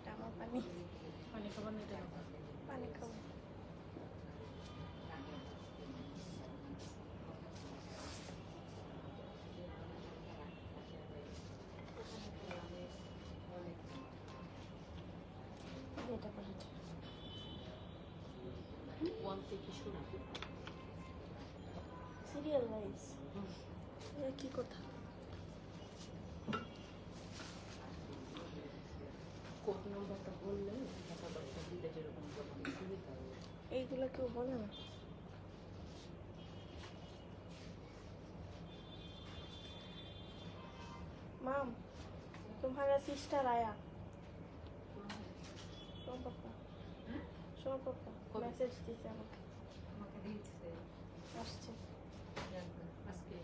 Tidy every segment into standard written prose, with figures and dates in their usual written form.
এটা আমার পানি। পানি খাবার নিতে হবে। পানি খাবো। এটা করে ওয়ান থেকে শুরু। সিরিয়াল ওয়াইজ কি কথা? কোড নাম্বারটা বললে কথাবার্তা দিলে যেরকম যখন সুবিধা হবে। এইগুলো কেউ বলে না। माम तुम्हारा सिस्टर आया শোন পাপা মেসেজ দিছে আমাকে আসছে আজকে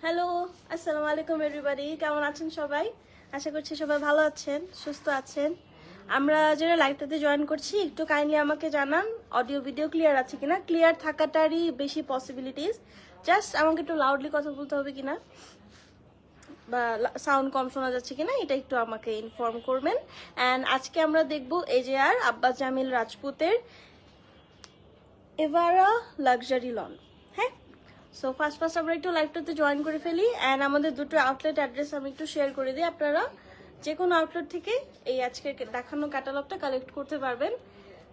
হ্যালো আসসালামু আলাইকুম এভরিবডি, কেমন আছেন সবাই? আশা করছি সবাই ভালো আছেন, সুস্থ আছেন। আমরা যারা লাইভটাতে জয়েন করছি একটু কাইন্ডলি আমাকে জানান অডিও ভিডিও ক্লিয়ার আছে কিনা। ক্লিয়ার থাকাটারই বেশি পসিবিলিটিস, জাস্ট আমাকে একটু লাউডলি কথা বলতে হবে কিনা বা সাউন্ড কম শোনা যাচ্ছে কিনা এটা একটু আমাকে ইনফর্ম করবেন। অ্যান্ড আজকে আমরা দেখব AJR আব্বাস জামিল রাজপুতের এভারা লাক্সারি লন। হ্যাঁ, সো ফার্স্ট আমরা একটু লাইভটাতে জয়েন করে ফেলি। অ্যান্ড আমাদের দুটো আউটলেট অ্যাড্রেস আমি একটু শেয়ার করে দিই, আপনারা যে কোনো আউটলেট থেকে এই আজকে দেখানো ক্যাটালগটা কালেক্ট করতে পারবেন।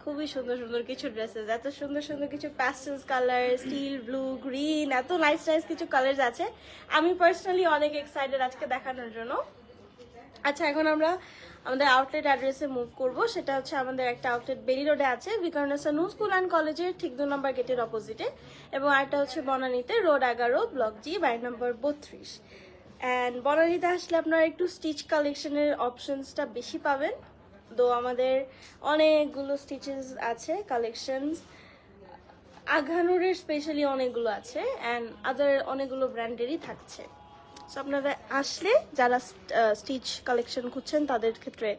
খুবই সুন্দর সুন্দর কিছু ড্রেসেস, এত সুন্দর সুন্দর কিছু প্যাস্টেলস কালার, স্টিল ব্লু, গ্রিন, এত নাইস নাইস কিছু কালার আছে। আমি পার্সোনালি অনেক এক্সাইটেড আজকে দেখানোর জন্য। আচ্ছা, এখন আমরা আমাদের আউটলেট অ্যাড্রেসে মুভ করব। সেটা হচ্ছে আমাদের একটা আউটলেট বেরি রোডে আছে, বিকারনেসা নিউ স্কুল অ্যান্ড কলেজের ঠিক 2 নম্বর গেটের অপোজিটে, এবং আরেকটা হচ্ছে বনানীতে road 11 block G by number 32। And বনানীতে আসলে আপনারা একটু স্টিচ কালেকশনের অপশনসটা বেশি পাবেন, তো আমাদের অনেকগুলো স্টিচেস আছে কালেকশনস, আঘানুরের স্পেশালি অনেকগুলো আছে, অ্যান্ড আদার অনেকগুলো ব্র্যান্ডেরই থাকছে। সো আপনারা আসলে যারা স্টিচ কালেকশন খুঁজছেন তাদের ক্ষেত্রে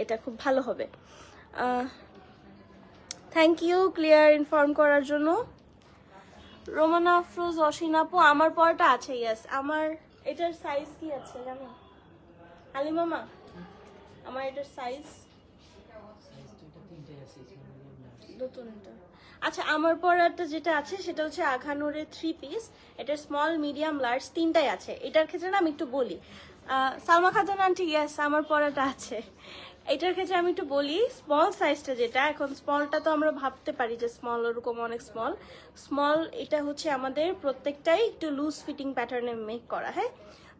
এটা খুব ভালো হবে। থ্যাংক ইউ ক্লিয়ার ইনফর্ম করার জন্য। রোমানা আফরোজ, অসীন আপু, আমার পরটা আছে। ইয়েস, আমার এটার সাইজ কি আছে জানো হালিমামা? আমার এটার সাইজ নতুন এটা। আচ্ছা, আমার পরাটা যেটা আছে সেটা হচ্ছে আঘানুরের 3 পিস। এটা স্মল মিডিয়াম লার্জ তিনটাই আছে। এটার ক্ষেত্রে না আমি একটু বলি, সালমা খাতুন আন্টি, ইয়েস আমার পরাটা আছে। এটার ক্ষেত্রে আমি একটু বলি, স্মল সাইজটা যেটা, এখন স্মলটা তো আমরা ভাবতে পারি যে স্মল ওরকম অনেক স্মল, এটা হচ্ছে আমাদের প্রত্যেকটাই একটু লুজ ফিটিং প্যাটার্নে মেক করা। হ্যাঁ,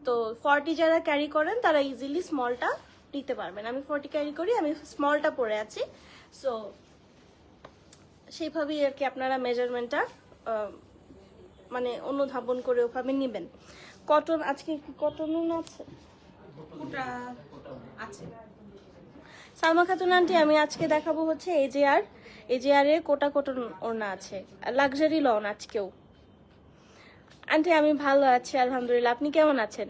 তো 40 যারা ক্যারি করেন তারা ইজিলি স্মলটা নিতে পারবেন। আমি 40 ক্যারি করি, আমি স্মলটা পরে আছি। সো সেইভাবেই আর কি আপনারা মেজারমেন্টটা মানে অনুধাবন করে ওভাবে নেবেন। কটন, আজকে কি কটন আছে? ওটা আছে। সালমা খাতুন আন্টি, আমি আজকে দেখাবো হচ্ছে AJR এর কোটা কটন ওড়না আছে, লাক্সারি লন আজকেও। আন্টি আমি ভালো আছি আলহামদুলিল্লাহ, আপনি কেমন আছেন?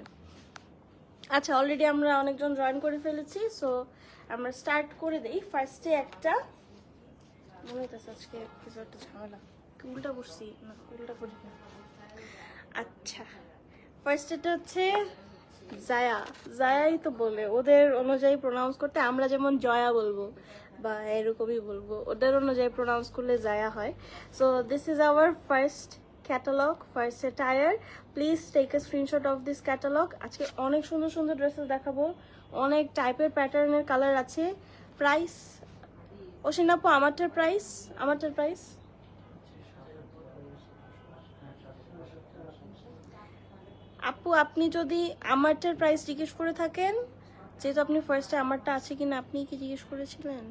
আচ্ছা, অলরেডি আমরা অনেকজন জয়েন করে ফেলেছি, সো আমরা স্টার্ট করে দিই। ফার্স্টে একটা মনে হইতেছে আজকে কিছু একটা ঝামেলা, উল্টা করছি না, উল্টা করি না। আচ্ছা, ফার্স্ট এটা হচ্ছে জায়াই তো বলে, ওদের অনুযায়ী প্রোনাউন্স করতে আমরা যেমন জয়া বলবো বা এরকমই বলবো, ওদের অনুযায়ী প্রোনাউন্স করলে জায়া হয়। So this is our first catalogue, first attire. Please take a screenshot of this catalogue. আজকে অনেক সুন্দর সুন্দর ড্রেসেস দেখাবো, অনেক টাইপের প্যাটার্নের কালার আছে। প্রাইস অসীন আপু, আমারটার প্রাইস আপু, আপনি যদি আমারটার প্রাইস জিজ্ঞেস করে থাকেন, যেহেতু আপনি ফার্স্টে আমারটা আছে কিনা আপনি কি জিজ্ঞেস করেছিলেন?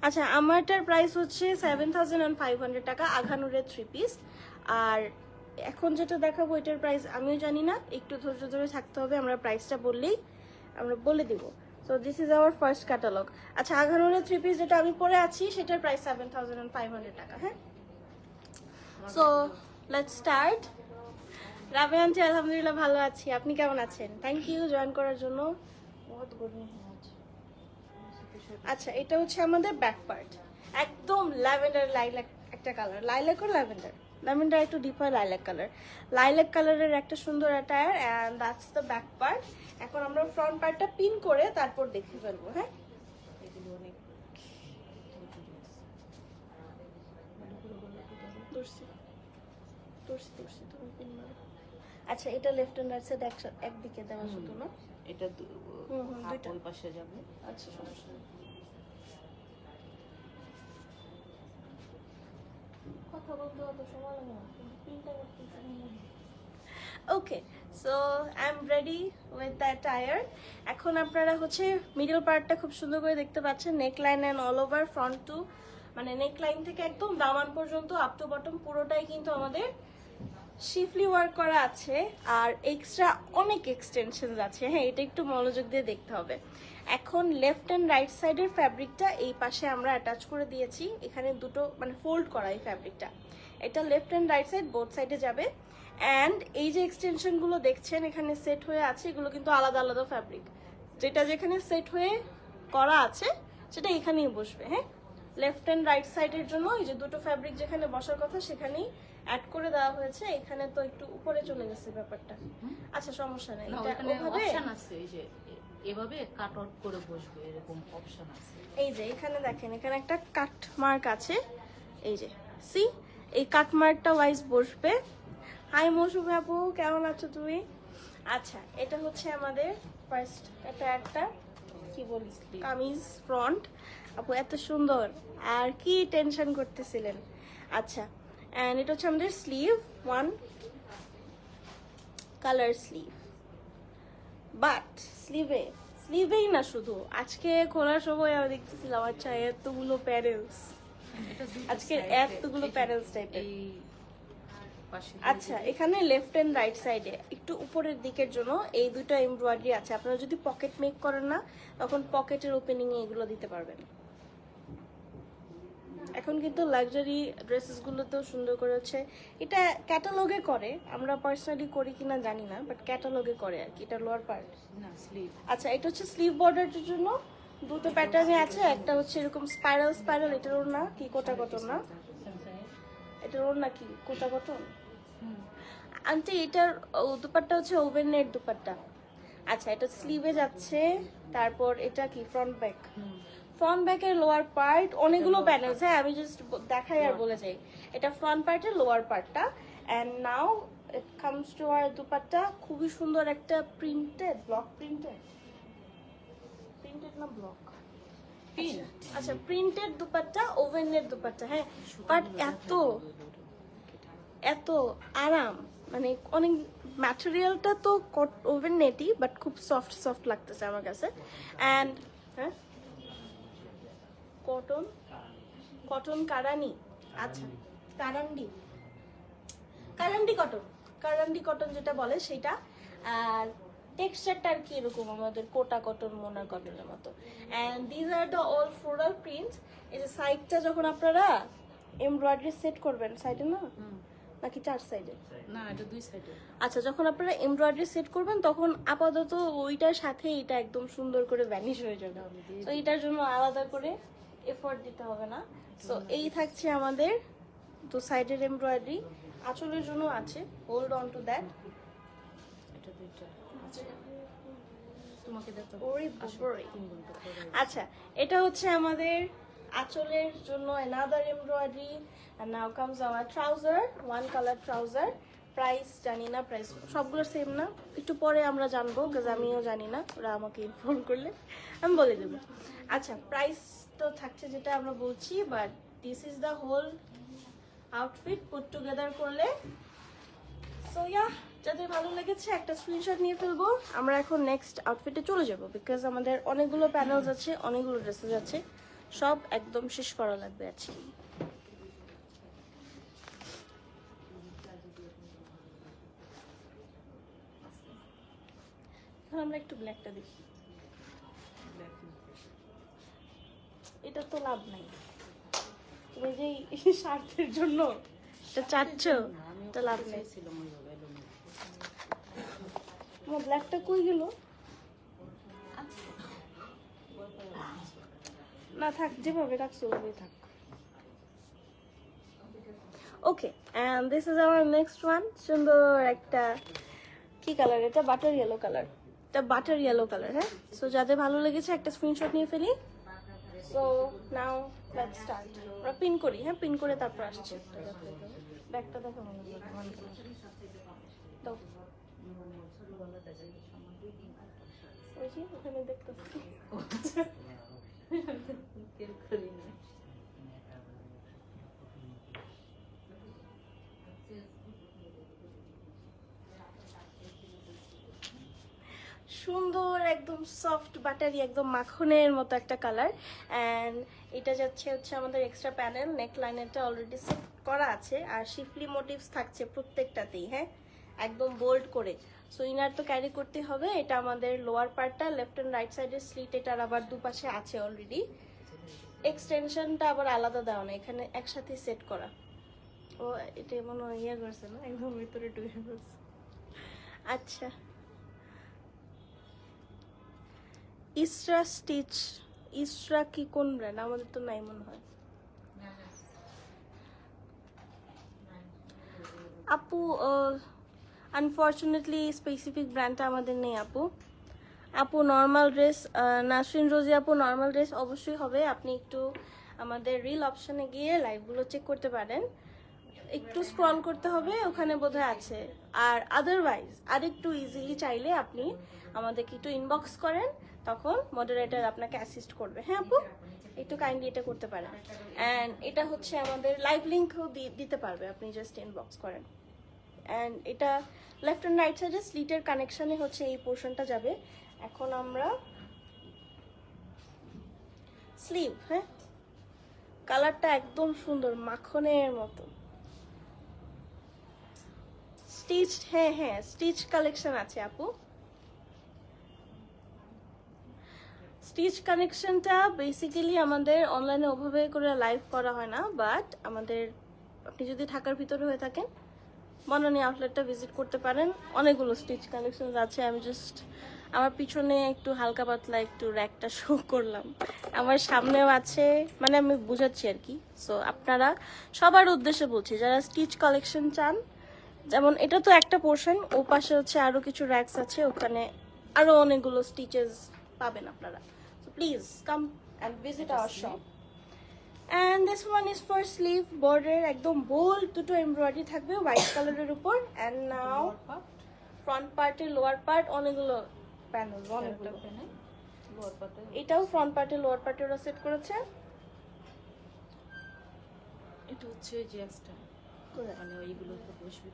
আচ্ছা, আমারটার প্রাইস হচ্ছে 7500 টাকা, আঘানুরের 3 পিস। আর এখন যেটা দেখাবো এটার প্রাইস আমিও জানি না, একটু ধৈর্য ধরে থাকতে হবে, আমরা প্রাইসটা বললেই আমরা বলে দিব। So this is our first catalogue. আচ্ছা, আঘানুরের 3 পিস যেটা আমি পরে আছি সেটার প্রাইস 7,500 টাকা। হ্যাঁ, so let's start. Rabe aunty আলহামদুলিল্লাহ ভালো আছি, আপনি কেমন আছেন? থ্যাংক ইউ জয়েন করার জন্য। বহুত গরম আছে। আচ্ছা, এটা হচ্ছে আমাদের ব্যাক পার্ট, একদম ল্যাভেন্ডার লাইলাক একটা কালার, লাইলাক ও ল্যাভেন্ডার, ল্যাভেন্ডার একটু ডিপ হয়, লাইলাক কালার, লাইলাক কালারের একটা সুন্দর attire and that's the back part. এখন আমরা ফ্রন্ট পার্টটা পিন করে তারপর দেখে ফেলবো। হ্যাঁ, এগুলো অনেক তুমি পিন মারো। আচ্ছা, এটা লেফট হ্যান্ড রাইট সাইড একদিকে দেওয়া শুধু না? এটা হাত দুইটা। ওই পাশে যাবে। আচ্ছা, সমস্যা নেই। কথা বলতে অত সময় লাগে না, কিন্তু পিনটা করতে সময় লাগে। Okay, so I am ready with that tyre. এখন আপনারা হচ্ছে মিডল পার্টটা খুব সুন্দর করে দেখতে পাচ্ছেন, neck line and all over front too, মানে নেক লাইন থেকে একদম দামান পর্যন্ত আপ টু বটম পুরোটাই কিন্তু আমাদের শিফলি ওয়ার্ক করা আছে, আর এক্সট্রা অনেক এক্সটেনশনস আছে। হ্যাঁ, এটা একটু মনোযোগ দিয়ে দেখতে হবে। এখন লেফট অ্যান্ড রাইট সাইডের ফ্যাব্রিকটা এই পাশে আমরা অ্যাটাচ করে দিয়েছি, এখানে দুটো মানে ফোল্ড করা এই ফ্যাব্রিকটা, এটা left and right side both সাইডে যাবে। অ্যান্ড এই যে এক্সটেনশনগুলো দেখছেন এখানে সেট হয়ে আছে, এগুলো কিন্তু আলাদা আলাদা ফ্যাব্রিক, যেটা যেখানে সেট হয়ে করা আছে সেটা এখানেই বসবে। হ্যাঁ, লেফট অ্যান্ড রাইট সাইডের জন্য এই যে দুটো ফ্যাব্রিক যেখানে বসার কথা সেখানেই অ্যাড করে দেওয়া হয়েছে। এখানে তো একটু উপরে চলে গেছে ব্যাপারটা। আচ্ছা, সমস্যা নেই, না, এটা ওখানে ওভাবে অপশন আছে, এই যে এভাবে কাট আউট করে বসবে, এরকম অপশন আছে। এই যে এখানে দেখেন, এখানে একটা কাট মার্ক আছে, এই যে সি, এই কাট মার্কটা ওয়াইজ বসবে। হাই মৌসুমি আপু, কেমন আছো তুমি? আচ্ছা, এটা হচ্ছে আমাদের ফার্স্ট, এটা একটা কি বলি কামিজ ফ্রন্ট। আপু এত সুন্দর, আর কি টেনশন করতেছিলেন? আচ্ছা, এন্ড এটা হচ্ছে আমাদের sleeve, one colour sleeve, but স্লিভেই না শুধু, আজকে খোলার সময় আমি দেখতেছিলাম, আচ্ছা এতগুলো প্যানেলস, এটা দুইটা আজকে side এ, এতগুলো এই যে প্যানেলস টাইপের। এই পাশে আচ্ছা, এখানে লেফট এন্ড রাইট সাইডে একটু উপরের দিকের জন্য এই দুটো এমব্রয়ডারি আছে। আপনারা যদি পকেট মেক করেন না, তখন পকেটের ওপেনিং এ এগুলো দিতে পারবেন। এখন কিন্তু লাক্সারি ড্রেসেস গুলোতেও সুন্দর করে হচ্ছে, এটা ক্যাটালগে করে, আমরা পার্সোনালি করি কিনা জানি না, বাট ক্যাটালগে করে আর কি। এটা লোয়ার পার্ট। না স্লিভ। আচ্ছা, এটা হচ্ছে স্লিভ বর্ডারের জন্য দুটো প্যাটার্নে আছে, একটা হচ্ছে এরকম স্পাইরাল স্পাইরাল, এটার ওর না কি কোটা কটন না, এটার ওর না কি কোটা কটন আন্টি, এটার দুপাট্টা হচ্ছে ওভেন নেট দুপাট্টা। আচ্ছা, এটা স্লিভে যাচ্ছে, তারপর এটা কি ফ্রন্ট ব্যাক, ফ্রন্ট ব্যাকের লোয়ার পার্ট, অনেকগুলো প্যানেলস। হ্যাঁ, আমি জাস্ট দেখাই আর বলে যাই, এটা ফ্রন্ট পার্টের লোয়ার পার্টটা। And now it comes to আর দুপাট্টা, খুবই সুন্দর একটা প্রিন্টেড, ব্লক প্রিন্টেড, প্রিন্টেড না ব্লক, আচ্ছা প্রিন্টেড দুপাট্টা, ওভেনের দুপাট্টা। হ্যাঁ, বাট এত এত আরাম, মানে অনেক ম্যাটেরিয়ালটা তো ওভেন নেটই, বাট খুব সফট সফট লাগতেছে আমার কাছে। অ্যান্ড হ্যাঁ, কটন কটন কারানি, আচ্ছা কারান্ডি, কারান্ডি কটন, কারান্ডি কটন যেটা বলে সেটা। আর টেক্সচারটা আর কি এরকম আমাদের কোটা কটন, মোনা কটনের মতো। And these are the all floral prints. এই যে সাইডটা যখন আপনারা এমব্রয়ডারি সেট করবেন, সাইডে না নাকি চার সাইডে? না, এটা দুই সাইডে। আচ্ছা, যখন আপনারা এমব্রয়ডারি সেট করবেন তখন আপাতত ওইটার সাথে এটা একদম সুন্দর করে ভ্যানিশ হয়ে যাবে, তো এটার জন্য আলাদা করে এফোর্ট দিতে হবে না। সো এই থাকছে আমাদের দু সাইডের এমব্রয়ডারি, আঁচলের জন্য আছে, হোল্ড অন টু দ্যাট। এটা দুইটা আছে, তোমাকে দেখো। ওরে বাবারে। 3 ঘন্টা পরে। আচ্ছা, এটা হচ্ছে আমাদের আঁচলের জন্য another embroidery, and now comes our trouser, one color trouser. Price জানি না, প্রাইস সবগুলো সেম না, একটু পরে আমরা জানবো, কাজ আমিও জানি না, ওরা আমাকে ইনফর্ম করলে আমি বলে দেবো। আচ্ছা, প্রাইস তো থাকছে যেটা আমরা বলছি, but this is the whole outfit put together করলে। সো ইয়া, যাদের ভালো লেগেছে একটা স্ক্রিনশট নিয়ে ফেলবো। আমরা এখন নেক্সট আউটফিটে চলে যাব, বিকজ আমাদের অনেকগুলো প্যানেলস আছে, অনেকগুলো ড্রেসেস আছে, সব একদম শেষ করা লাগবে আজকে। এখন আমরা একটু ব্ল্যাকটা দেখি। এটা তো লাভ নাই, তুমি যে এই স্বার্থের জন্য এটা চাচ্ছ, এটা লাভ নেই। আমার ব্ল্যাকটা কই গেল? না থাক, যেভাবে রাখছো ওভাবেই থাক। Okay, and this is our next one. সুন্দর একটা কি কালার এটা? Butter yellow colour. এটা বাটার ইয়েলো কালার। হ্যাঁ, সো যাদের ভালো লেগেছে একটা স্ক্রিনশট নিয়ে ফেলি। So now let's start. আমরা পিন করি, হ্যাঁ পিন করে তারপর আসছে। ব্যাগটা দেখো মনে হয় দাও। ওই যে ওখানে দেখতেছি। সুন্দর একদম সফট বাটারি, একদম মাখনের মতো একটা কালার। অ্যান্ড এটা যাচ্ছে হচ্ছে আমাদের এক্সট্রা প্যানেল, নেক লাইনেরটা অলরেডি সেট করা আছে, আর শিফলি মোটিভস থাকছে প্রত্যেকটাতেই। হ্যাঁ, একদম বোল্ড করে। সো ইনার তো ক্যারি করতে হবে। এটা আমাদের লোয়ার পার্টটা, লেফট অ্যান্ড রাইট সাইডের স্লিট এটার আবার দুপাশে আছে অলরেডি। এক্সটেনশনটা আবার আলাদা দেওয়া না, এখানে একসাথে সেট করা। ও এটা মনে হয় ইয়ে করছে না, একদম ভিতরে ঢুকে গেছে। আচ্ছা, ইসরা স্টিচ। ইসরা কি কোন ব্র্যান্ড? আমাদের তো নাই মনে হয়। আপু আনফর্চুনেটলি স্পেসিফিক ব্র্যান্ডটা আমাদের নেই আপু। আপু নর্মাল ড্রেস, নাসরিন রোজি আপু নর্মাল ড্রেস অবশ্যই হবে। আপনি একটু আমাদের রিল অপশনে গিয়ে লাইভগুলো চেক করতে পারেন, একটু স্ক্রল করতে হবে, ওখানে বোধহয় আছে। আর আদারওয়াইজ আর একটু ইজিলি চাইলে আপনি আমাদেরকে একটু ইনবক্স করেন, তখন মডারেটর আপনাকে অ্যাসিস্ট করবে। হ্যাঁ আপু, একটু কাইন্ডলি এটা করতে পারেন। অ্যান্ড এটা হচ্ছে আমাদের লাইভ লিঙ্কও দিতে পারবে, আপনি জাস্ট ইনবক্স করেন। অ্যান্ড এটা লেফট অ্যান্ড রাইট সাইডে স্লিটের কানেকশনে হচ্ছে এই পোর্শনটা যাবে। এখন আমরা স্লিভ, হ্যাঁ কালারটা একদম সুন্দর মাখনের মতো স্টিচ। হ্যাঁ হ্যাঁ, স্টিচ কালেকশন আছে আপু। স্টিচ কানেকশনটা বেসিক্যালি আমাদের অনলাইনে ওভাবে করে লাইভ করা হয় না, বাট আমাদের আপনি যদি ঢাকার ভিতরে হয়ে থাকেন বনানী আউটলেটটা ভিজিট করতে পারেন। অনেকগুলো স্টিচ কালেকশন আছে। আমি জাস্ট আমার পিছনে একটু হালকা পাতলা একটু র্যাকটা শো করলাম, আমার সামনেও আছে, মানে আমি বুঝাচ্ছি আর কি। সো আপনারা সবার উদ্দেশ্যে বলছি, যারা স্টিচ কালেকশন চান, যেমন এটা তো একটা পোর্শন, ও পাশে হচ্ছে আরো কিছু র্যাকস আছে, ওখানে আরো অনেকগুলো স্টিচেস পাবেন আপনারা। So please come and visit our shop. And this one is for sleeve border, একদম বোল্ড দুটো এমব্রয়ডারি থাকবে হোয়াইট কালারের উপর। অ্যান্ড নাও ফ্রন্ট পার্টের লোয়ার পার্ট অনেকগুলো প্যানেল, অনেকগুলো। এটাও ফ্রন্ট পার্টে লোয়ার পার্টে ওরা সেট করেছে। এটা হচ্ছে যে এক্সট্রা মানে ওইগুলো তো বসবে।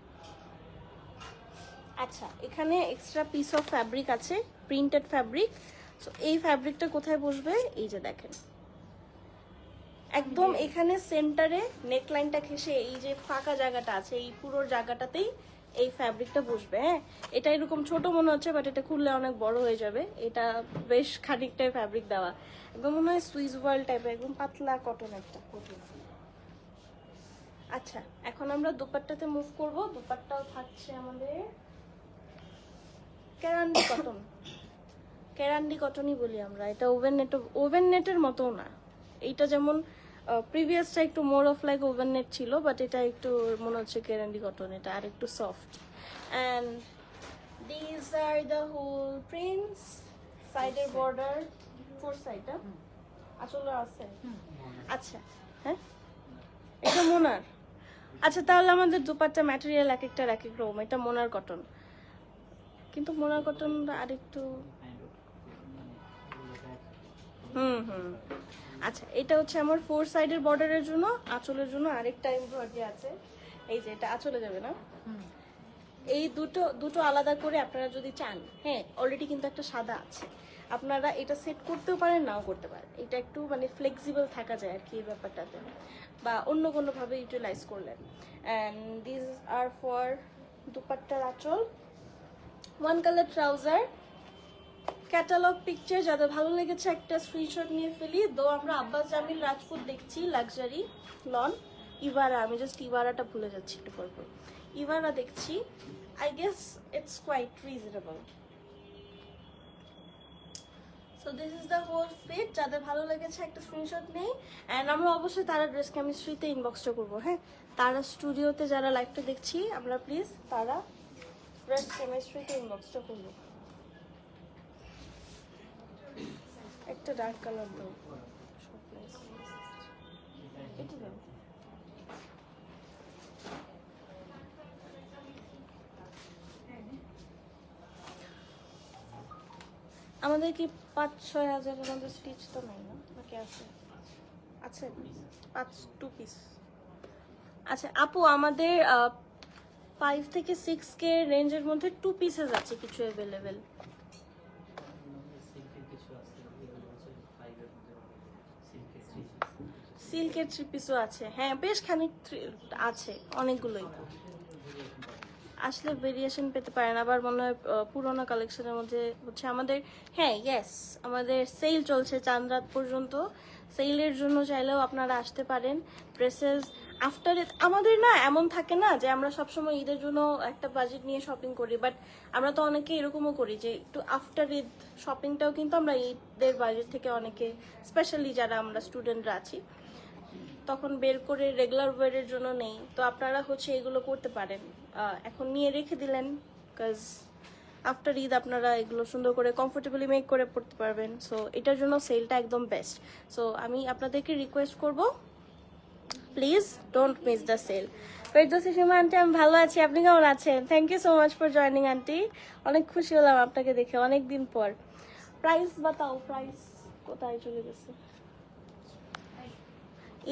আচ্ছা, এখানে এক্সট্রা পিস অফ ফ্যাব্রিক আছে, প্রিন্টেড ফ্যাব্রিক। সো এই ফ্যাব্রিকটা কোথায় বসবে? এই যে দেখেন, একদম এখানে সেন্টারে নেকলাইনটা ঘেঁষে এই যে ফাঁকা জায়গাটা আছে, এই পুরো জায়গাটাতেই এই ফ্যাব্রিকটা বসবে। হ্যাঁ, এটা এরকম ছোট মনে হচ্ছে, বাট এটা খুললে অনেক বড় হয়ে যাবে। এটা বেশ খানিকটাই ফ্যাব্রিক দেওয়া, একদম মনে হয় সুইস ওয়ার্ল্ড টাইপের, একদম পাতলা কটন একটা। আচ্ছা, এখন আমরা দুপাট্টাতে মুভ করব। দুপাট্টাও থাকছে আমাদের কেরান্ডি কটন। কেরান্ডি কটনই বলি আমরা। এটা ওভেন নেটের মতো না। এইটা যেমন প্রিভিয়াসটা একটু more of like woven net ছিল, বাট এটা একটু মনে হচ্ছে কেরান্ডি কটন, এটা আর একটু soft. And this are the whole prints. সাইডের বর্ডার ফোর সাইডটা আসলে আছে। আচ্ছা, হ্যাঁ এটা মোনার। আচ্ছা, তাহলে আমাদের দুপাট্টা ম্যাটেরিয়াল এক একটা এক এক রকম। এটা মোনার কটন, কিন্তু মোনার কটন আরেকটু আচ্ছা, এটা হচ্ছে আমার ফোর সাইডের বর্ডারের জন্য, আঁচলের জন্য আরেকটা এমব্রয়ডারি আছে। এই যে এটা আঁচলে যাবে না, এই দুটো আলাদা করে আপনারা যদি চান। হ্যাঁ, অলরেডি কিন্তু একটা সাদা আছে, আপনারা এটা সেট করতেও পারেন, নাও করতে পারেন। এটা একটু মানে ফ্লেক্সিবল থাকা যায় আর কি এই ব্যাপারটাতে, বা অন্য কোনোভাবে ইউটিলাইজ করলেন। অ্যান্ড দিস আর ফর দুপাট্টার আঁচল। One colour trouser, catalogue picture যাদের ভালো লেগেছে একটা স্ক্রিনশট নিয়ে ফেলি। দো আমরা আব্বাস জামিল রাজপুত দেখছি, লাক্সারি লন ইভারা, আমি জাস্ট ইভারাটা ভুলে যাচ্ছি একটু পর পর। ইভারা দেখছি, I guess it's quite reasonable. So this is the whole fit. যাদের ভালো লেগেছে একটা স্ক্রিনশট নেই। অ্যান্ড আমরা অবশ্যই তারা ড্রেস কেমিস্ট্রিতে ইনবক্সটা করবো। হ্যাঁ, তারা স্টুডিওতে যারা লাইভটা দেখছি আমরা প্লিজ তারা ড্রেস কেমিস্ট্রিতে ইনবক্সটা করবো। একটা ডার্ক কালার দাও, এটা দাও। আমাদের কি 5-6 হাজারের মধ্যে স্টিচ তো নাই না, নাকি আছে? আছে 2 পিস। আচ্ছা আপু, আমাদের 5 থেকে 6K রেঞ্জের মধ্যে 2 পিসেস আছে কিছু অ্যাভেলেবেল। সিল্কের 3 পিসও আছে, হ্যাঁ বেশ খানিক আছে, অনেকগুলোই। আসলে ভেরিয়েশন পেতে পারেন, আবার মনে হয় পুরোনো কালেকশনের মধ্যে হচ্ছে আমাদের। হ্যাঁ ইয়েস, আমাদের সেল চলছে চাঁদ রাত পর্যন্ত। সেলের জন্য চাইলেও আপনারা আসতে পারেন। ড্রেসেস আফটার ঈদ আমাদের না এমন থাকে না যে আমরা সবসময় ঈদের জন্য একটা বাজেট নিয়ে শপিং করি, বাট আমরা তো অনেকে এরকমও করি যে একটু আফটার ঈদ শপিংটাও কিন্তু আমরা ঈদের বাজেট থেকে অনেকে, স্পেশালি যারা আমরা স্টুডেন্টরা আছি, তখন বের করে রেগুলার ওয়ারের জন্য নেই। তো আপনারা হচ্ছে এগুলো করতে পারেন, এখন নিয়ে রেখে দিলেন, বিকজ আফটার ঈদ আপনারা এগুলো সুন্দর করে কমফোর্টেবলি মেক করে পড়তে পারবেন। সো এটার জন্য সেলটা একদম বেস্ট। সো আমি আপনাদেরকে রিকোয়েস্ট করব, please don't miss the sale. Ferdousi Sima aunty, আমি ভালো আছি, আপনি কেমন আছেন? Thank you so much for joining aunty, অনেক খুশি হলাম আপনাকে দেখে অনেক দিন পর। প্রাইস বাতাও, প্রাইস কোথায় চলে গেছে?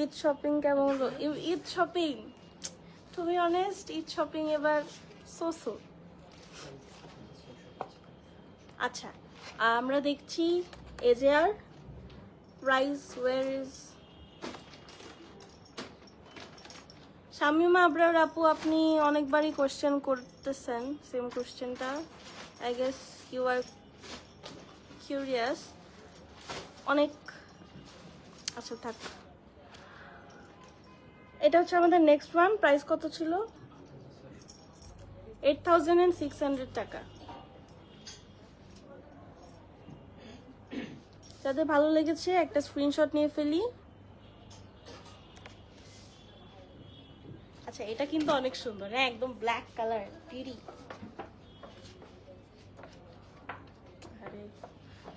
ঈদ শপিং কেমন হলো? Eid shopping to be honest, Eid shopping এবার সো। আচ্ছা আমরা দেখছি AJR price, where is Shamima Abrar আপু? আপনি অনেকবারই কোশ্চেন করতেছেন সেম কোশ্চেনটা, I guess you are curious অনেক। আচ্ছা থাক, এটা হচ্ছে আমাদের নেক্সট ওয়ান। প্রাইস কত ছিল? 8600 টাকা। যাদের ভালো লেগেছে একটা স্ক্রিনশট নিয়ে ফেলি। আচ্ছা এটা কিন্তু অনেক সুন্দর, হ্যাঁ একদম ব্ল্যাক কালার বিউটি।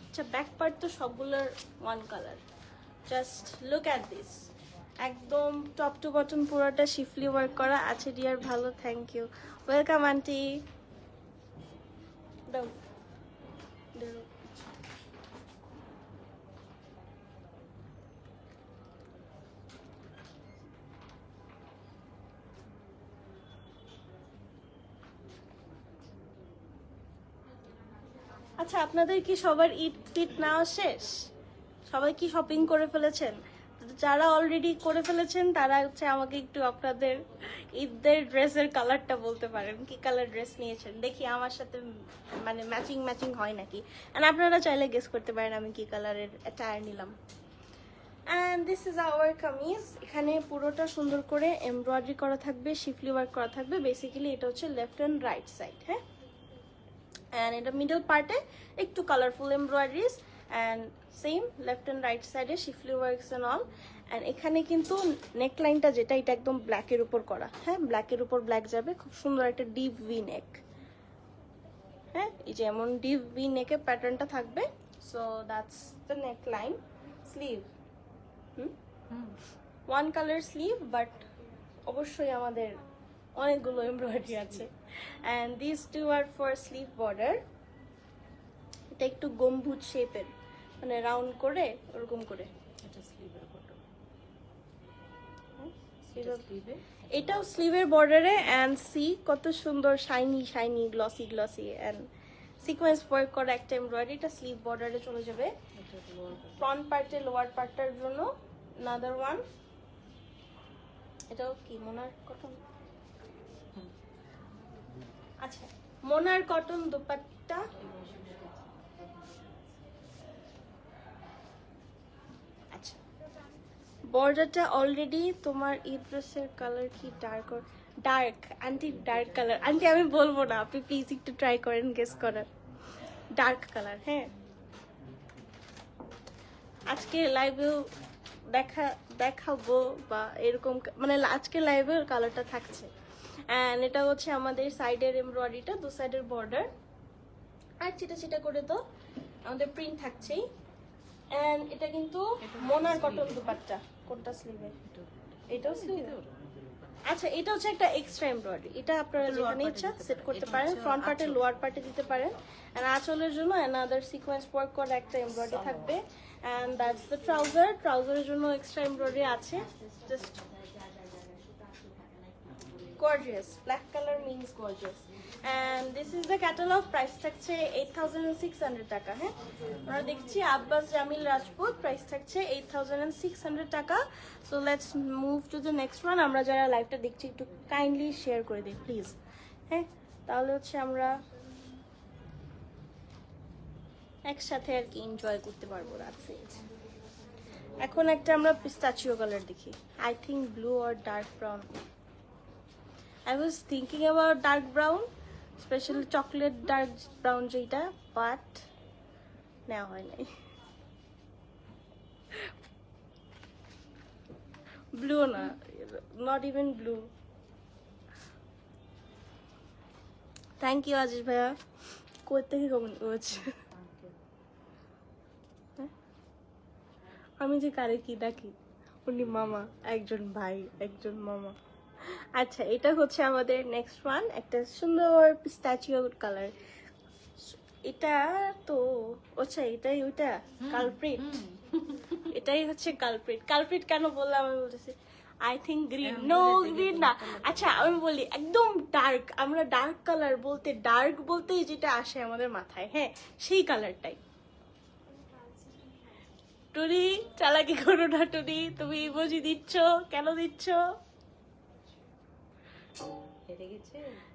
আচ্ছা ব্যাক পার্ট তো সবগুলোর one colour, just look at this, একদম টপ টু বটম পুরোটা শিফলি ওয়ার্ক করা আছে। ডিয়ার ভালো, থ্যাংক ইউ, ওয়েলকাম আন্টি। দাও দাও। আচ্ছা আপনাদের কি সবার ঈদ ফিট নেওয়া শেষ? সবাই কি শপিং করে ফেলেছেন? যারা অলরেডি করে ফেলেছেন তারা হচ্ছে আমাকে একটু আপনাদের ঈদের ড্রেসের কালারটা বলতে পারেন, কি কালার ড্রেস নিয়েছেন, দেখি আমার সাথে মানে ম্যাচিং হয় নাকি। অ্যান্ড আপনারা চাইলে গেস করতে পারেন আমি কি কালারের অ্যাটায়ার নিলাম। And this is hour kameez. এখানে পুরোটা সুন্দর করে এমব্রয়ডারি করা থাকবে, শিফলি ওয়ার্ক করা থাকবে। বেসিক্যালি এটা হচ্ছে লেফট অ্যান্ড রাইট সাইড, হ্যাঁ। অ্যান্ড এটা মিডল পার্টে একটু colourful embroideries, and same left and right সাইডে শিফলি ওয়ার্কস অ্যান্ড অল। অ্যান্ড এখানে কিন্তু নেকলাইনটা যেটা, এটা একদম ব্ল্যাকের উপর করা, হ্যাঁ ব্ল্যাকের উপর ব্ল্যাক যাবে, খুব সুন্দর একটা ডিপ ভি নেক, হ্যাঁ এই যে এমন ডিপ ভি নেকের প্যাটার্নটা থাকবে। So that's the neckline. Sleeve one colour sleeve, but অবশ্যই আমাদের অনেকগুলো এমব্রয়ডারি আছে। And this two are for sleeve border. এটা একটু গম্বুজ শেপের, মানে রাউন্ড করে ওরকম করে। এটা স্লিভের বটম, এটাও স্লিভের বর্ডারে। অ্যান্ড সি কত সুন্দর shiny glossy and sequence work করা একটা এমব্রয়ডারি। এটা স্লিভ বর্ডারে চলে যাবে। ফ্রন্ট পার্টে লোয়ার পার্টটার জন্য নাদার ওয়ান। এটাও কি মোনার কটন? আচ্ছা মোনার কটন দোপাট্টা। বর্ডারটা অলরেডি তোমার এই ড্রেসের কালার কি dark aunty dark colour aunty আমি বলবো না, আপনি প্লিজ একটু ট্রাই করেন গেস করার। ডার্ক কালার, হ্যাঁ। আজকে লাইভেও দেখাবো বা এরকম মানে আজকে লাইভের কালারটা থাকছে। অ্যান্ড এটা হচ্ছে আমাদের সাইডের এমব্রয়ডারিটা, দু সাইডের বর্ডার, আর চিটা চিটা করে তো আমাদের প্রিন্ট থাকছেই। এন্ড এটা কিন্তু মোনার কটন দুপাট্টা। কোনটা স্লিভে? এটাও স্লিভে। আচ্ছা, এটা হচ্ছে একটা এক্সট্রা এমব্রয়ডারি, এটা আপনারা যেখানে ইচ্ছা সেট করতে পারেন, ফ্রন্ট পার্টে লোয়ার পার্টে দিতে পারেন। এন্ড আঁচলের জন্য অ্যানাদার সিকোয়েন্স ওয়ার্ক করা একটা এমব্রয়ডারি থাকবে। এন্ড দ্যাটস দ্য ট্রাউজারের জন্য এক্সট্রা এমব্রয়ডারি আছে। Just gorgeous, black color means gorgeous. And this is the catalog, price থাকছে 8600 টাকা। হ্যাঁ, আমরা দেখছি আব্বাস জামিল রাজপুত, প্রাইস থাকছে 8600 টাকা। So let's move to the next one. আমরা যারা লাইভটা দেখছি একটু কাইন্ডলি শেয়ার করে দিই প্লিজ। হ্যাঁ, তাহলে হচ্ছে আমরা একসাথে আর কি এনজয় করতে পারবো রাত্রে। এখন একটা আমরা পিস্তাচিও কালার দেখি, I think blue or dark brown. I was thinking about dark brown, especially chocolate dark brown যেটা, but নেওয়া হয় নাই। Blue না, not even blue. Thank you Aziz ভাইয়া, কই থেকে কমেন্ট করেছে। আমি যে কারে কি ডাকি, উনি মামা, একজন ভাই, একজন মামা। আচ্ছা, এটা হচ্ছে আমাদের নেক্সট ওয়ান, একটা সুন্দর পিস্তাচিও কালার। এটা তো আচ্ছা, এটাই ওইটা কালপ্রিট, এটাই হচ্ছে কালপ্রিট কেন বললাম আমি বলতেছি, I think green, no green না। আচ্ছা আমি বলি একদম ডার্ক, আমরা ডার্ক কালার বলতেই যেটা আসে আমাদের মাথায়, হ্যাঁ সেই কালারটাই। টুনি চালাকি করো না টুনি, তুমি ইমোজি দিচ্ছ কেন দিচ্ছ?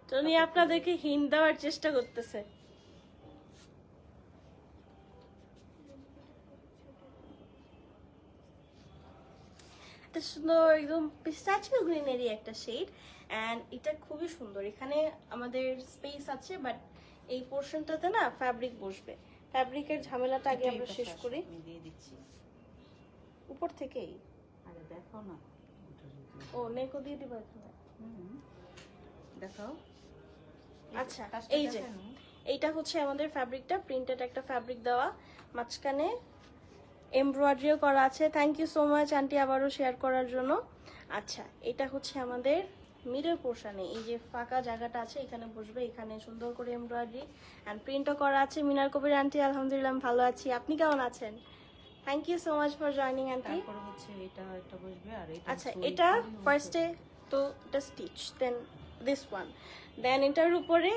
টনি আপনাদেরকে হিন্ট দেওয়ার চেষ্টা করতেছে। এটা সুন্দর একদম পিস্তাচিও গ্রিনেরই একটা শেড, এন্ড এটা খুবই সুন্দর। এখানে আমাদের স্পেস আছে, বাট এই পোর্শনটাতে না ফ্যাব্রিক বসবে। ফ্যাব্রিকের ঝামেলাটা আগে আমরা শেষ করি। দিয়ে দিচ্ছি উপর থেকেই। আরে দেখো না, ও নেকো দিয়ে দিবা এখানে। দেখাও। আচ্ছা, এই যে এইটা হচ্ছে আমাদের ফ্যাব্রিকটা, প্রিন্টেড একটা ফ্যাব্রিক দেওয়া, মাঝখানে এমব্রয়ডারিও করা আছে। Thank you so much aunty আবারও শেয়ার করার জন্য। আচ্ছা, এটা হচ্ছে আমাদের মিডল পোর্শনে, এই যে ফাঁকা জায়গাটা আছে এখানে বসবে, এখানে সুন্দর করে এমব্রয়ডারি এন্ড প্রিন্টও করা আছে। মিনার কবির আন্টি আলহামদুলিল্লাহ আমি ভালো আছি, আপনি কেমন আছেন? Thank you so much for joining aunty. তারপর হচ্ছে এটা একটা বসবে, আর এটা আচ্ছা, এটা ফার্স্টে তো এটা স্টিচ, দেন দিস ওয়ান, দেন এটার উপরে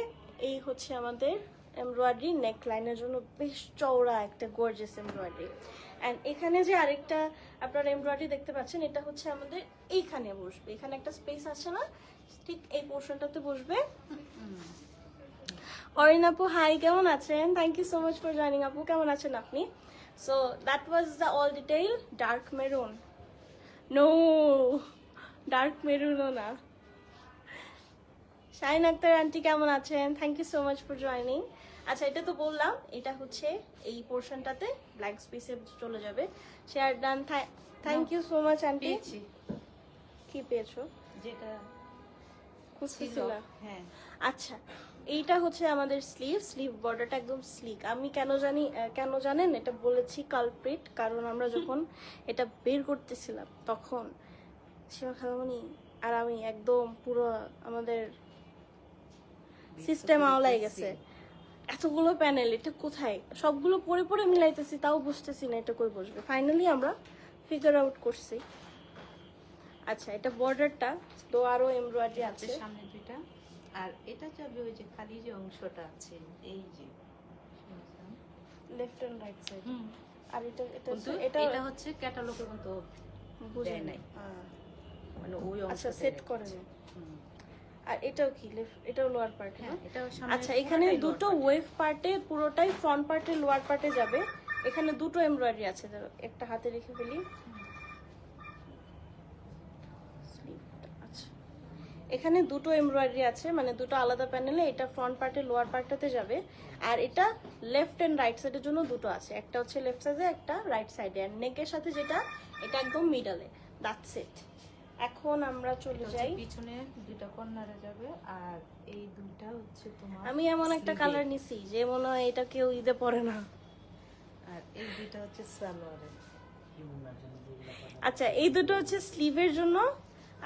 এই হচ্ছে আমাদের এমব্রয়ডারি, নেক লাইনের জন্য বেশ চওড়া একটা গর্জিয়াস এমব্রয়ডারি। অ্যান্ড এখানে যে আরেকটা আপনারা এমব্রয়ডারি দেখতে পাচ্ছেন, এটা হচ্ছে আমাদের এইখানে বসবে, এখানে একটা স্পেস আছে না, ঠিক এই পোর্শনটাতে বসবে। অরিন আপু হাই, কেমন আছেন? Thank you so much for joining আপু, কেমন আছেন আপনি? So that was the all detail. Dark maroon, no dark মেরুনও না। শাহিন আক্তার আন্টি কেমন আছেন? Thank you so much for joining. আচ্ছা, এটা তো বললাম, এটা হচ্ছে এই পোর্শনটাতে ব্ল্যাক স্পেসে চলে যাবে। Share done, thank you so much aunty. কি পেয়েছো? যেটা খুঁজতেছিলা? হ্যাঁ। আচ্ছা, এইটা হচ্ছে আমাদের স্লিভ বর্ডারটা একদম স্লিক। আমি কেন জানেন এটা বলেছি কালপ্রিট, কারণ আমরা যখন এটা বের করতেছিলাম তখন সীমা খালামণি আর আমি একদম পুরো আমাদের সিস্টেম আওলাই গেছে। এতগুলো প্যানেল, এটা কোথায়? সবগুলো পরে মিলাইতেছি, তাও বুঝতেছি না এটা কই বসবে। ফাইনালি আমরা ফিগার আউট করছি। আচ্ছা, এটা বর্ডারটা তো আরো এমব্রয়ডারি আছে সামনে দুইটা, আর এটা যাবে ওই যে খালি যে অংশটা আছে, এই যে লেফট এন্ড রাইট সাইড। আর এটা হচ্ছে ক্যাটালগে কিন্তু বুঝে নাই, নাই, মানে ওই আচ্ছা অংশটা সেট করে না। আর এটাও কি এটাও লোয়ার পার্ট? হ্যাঁ, এটা আচ্ছা, এখানে দুটো ওয়েভ পার্টে, পুরোটাই ফ্রন্ট পার্টে লোয়ার পার্টে যাবে। এখানে দুটো এমব্রয়ডারি আছে, একটা হাতে রেখে ফেলি। এখানে দুটো এমব্রয়ডারি আছে, মানে দুটো আলাদা প্যানেলে, এটা ফ্রন্ট পার্টে লোয়ার পার্টটাতে যাবে। আর এটা লেফট এন্ড রাইট সাইডের জন্য দুটো আছে, একটা হচ্ছে লেফট সাইডে একটা রাইট সাইডে, আর নেকের সাথে যেটা এটা একদম মিডলে। That's it. এখন আমরা চলে যাই, পিছনে দুইটা কর্নারে যাবে, আর এই দুইটা হচ্ছে তোমার আমি এমন একটা sleeve-এ। কালার নিছি যে মনে হয় এটা কেউ ঈদে পরে না। আর এই দুইটা হচ্ছে সালোয়ারে। আচ্ছা, এই দুটো হচ্ছে স্লিভের জন্য,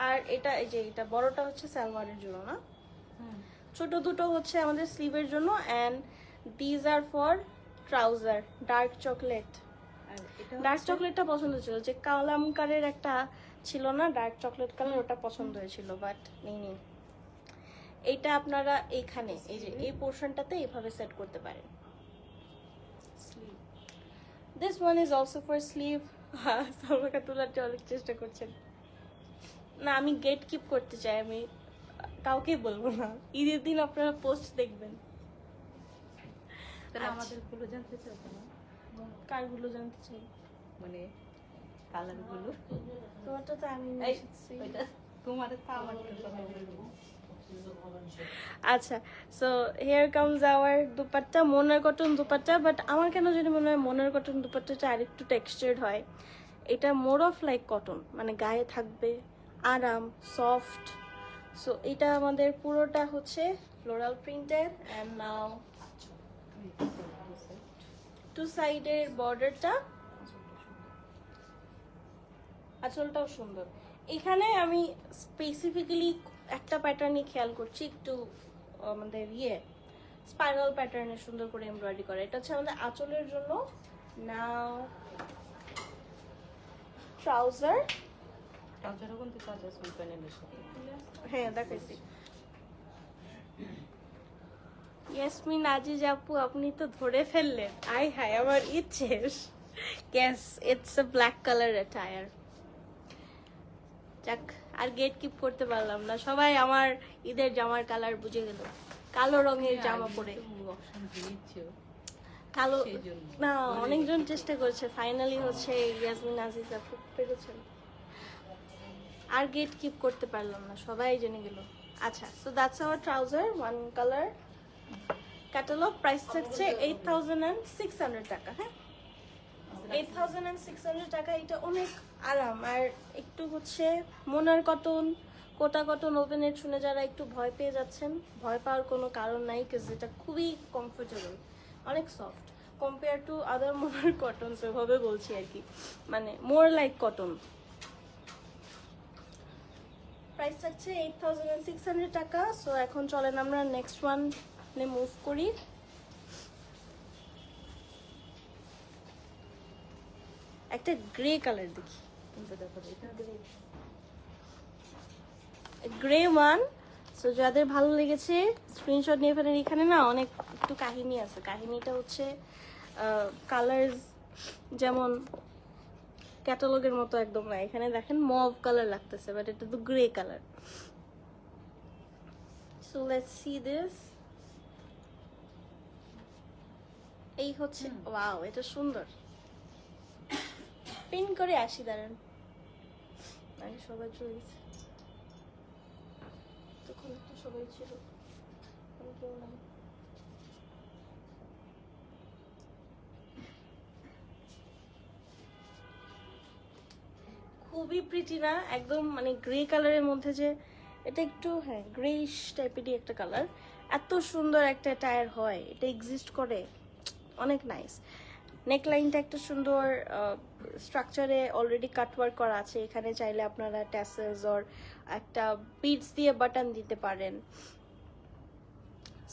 আর এটা এই যে এটা বড়টা হচ্ছে সালোয়ারের জন্য না, ছোট দুটো হচ্ছে আমাদের স্লিভের জন্য। And these are for trouser dark chocolate. আর এটা ডার্ক চকলেটটা পছন্দ ছিল, যে কালামকারের একটা ছিল না ডার্ক চকলেট কালার, ওটা পছন্দ হয়েছিল, বাট নেই। এইটা আপনারা এইখানে এই যে এই পোর্শনটাতে এইভাবে সেট করতে পারেন। Sleeve. This one is also for sleeve. সালমাকা তোলার অনেক চেষ্টা করছেন না, আমি গেট কিপ করতে চাই, আমি কাউকে বলবো না, ঈদের দিন আপনারা পোস্ট দেখবেন। তাহলে আচ্ছা। আমাদের গুলো জানতে চাইছো না, কারগুলো জানতে চাই, মানে কালার গুলো? তোমারটা তো আমি এই এসেছি। ওইটা তোমার তো আমার তো সবাই বলবো। আচ্ছা, so here comes hour dupatta, মনের কটন দুপাট্টা। বাট আমার কেন জানি মনে হয় মনের কটন দুপাট্টাটা আরেকটু টেক্সচার্ড হয়, এটা মোর অফ লাইক কটন, মানে গায়ে থাকবে আরাম, সফট। সো এটা আমাদের পুরোটা হচ্ছে ফ্লোরাল প্রিন্টের। অ্যান্ড নাও টু সাইডের বর্ডারটা, আঁচলটাও সুন্দর। এখানে আমি স্পেসিফিক্যালি একটা প্যাটার্নই খেয়াল করছি, একটু আমাদের স্পাইরাল প্যাটার্নে সুন্দর করে এমব্রয়ডারি করা। এটা হচ্ছে আমাদের আঁচলের জন্য। নাও ট্রাউজার, ট্রাউজারও কিন্তু কাজ আছে ওই প্যানেলের সাথে। হ্যাঁ দেখাইছি। ইয়াসমিন আজিজ আপু, আপনি তো ধরে ফেললেন, আই হাই আমার ইচ্ছে। Gas it's a black colour attire. যাক, আর গেট কিপ করতে পারলাম না, সবাই আমার ঈদের জামার কালার বুঝে গেল, কালো রঙের জামা পরে। অপশন দিয়েছো কালো সেজন্য। না, অনেকজন চেষ্টা করছে, ফাইনালি হচ্ছে ইয়াসমিন আজিজ আপু পেরেছেন। আর গেট কিপ করতে পারলাম না, সবাই জেনে গেল। আচ্ছা, so that's our trouser, one colour. Catalogue price থাকছে 8600 টাকা। হ্যাঁ, 8600 টাকা। এটা অনেক আরাম, আর একটু হচ্ছে মোনার কটন, কোটা কটন, ওভেনের শুনে যারা একটু ভয় পেয়ে যাচ্ছেন, ভয় পাওয়ার কোনো কারণ নাই, কাজ এটা খুবই কমফোর্টেবল, অনেক সফট কম্পেয়ার টু আদার মোনার কটন। সেভাবে বলছি আর কি, মানে মোর লাইক কটন। প্রাইস থাকছে 8600 টাকা। সো এখন চলেন আমরা নেক্সট ওয়ান মুভ করি। একটা গ্রে কালার দেখি, কোনটা দেখাবো? এটা গ্রে ওয়ান। সো যাদের ভালো লেগেছে স্ক্রিনশট নিয়ে ফেলেন। এখানে না অনেক একটু কাহিনী আছে, কাহিনীটা হচ্ছে কালার যেমন ক্যাটালগের মতো একদম না। এখানে দেখেন মভ কালার লাগতেছে, বাট এটা তো grey colour. So let's see this. এই হচ্ছে, ওয়াও এটা সুন্দর। পিন করে আসি, দাঁড়ান, আগে সবাই চলে গেছে, তখন তো সবাই ছিল, এখন কেউ নাই। খুবই প্রিটি না একদম, মানে গ্রে কালারের মধ্যে যে এটা একটু, হ্যাঁ গ্রেইশ টাইপেরই একটা কালার। এত সুন্দর একটা টায়ার হয়, এটা এক্সিস্ট করে, অনেক নাইস। নেকলাইনটা একটা সুন্দর স্ট্রাকচারে অলরেডি কাটওয়ার্ক করা আছে, এখানে চাইলে আপনারা ট্যাসেলস অর একটা বিডস দিয়ে বাটন দিতে পারেন।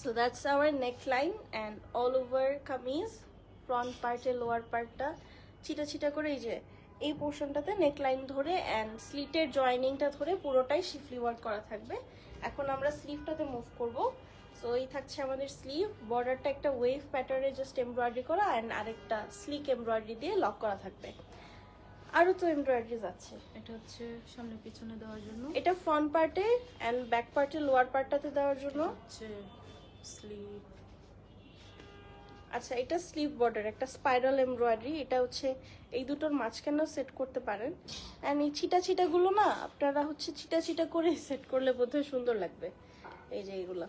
So that's our neckline and all over kameez. Front পার্টে লোয়ার পার্টটা ছিটা ছিটা করে এই যে এই পোর্শনটাতে নেকলাইন ধরে অ্যান্ড স্লিটের জয়েনিংটা ধরে পুরোটাই শিফলি ওয়ার্ক করা থাকবে। এখন আমরা স্লিভটাতে মুভ করব। সো এই থাকছে আমাদের স্লিভ, বর্ডারটা একটা ওয়েভ প্যাটার্নে জাস্ট এমব্রয়ডারি করা অ্যান্ড আরেকটা স্লিক এমব্রয়ডারি দিয়ে লক করা থাকবে। আরও তো এমব্রয়ডারিজ আছে। এটা হচ্ছে সামনে পিছনে দেওয়ার জন্য, এটা ফ্রন্ট পার্টে অ্যান্ড ব্যাক পার্টে লোয়ার পার্টটাতে দেওয়ার জন্য। হচ্ছে স্লিভ, আচ্ছা, এটা স্লিভ বর্ডার, একটা স্পাইরাল এমব্রয়ডারি। এটা হচ্ছে এই দুটোর মাঝখানেও সেট করতে পারেন। অ্যান্ড এই ছিটা ছিটাগুলো না আপনারা হচ্ছে ছিটা ছিটা করে সেট করলে বোধহয় সুন্দর লাগবে। এই যে এইগুলো,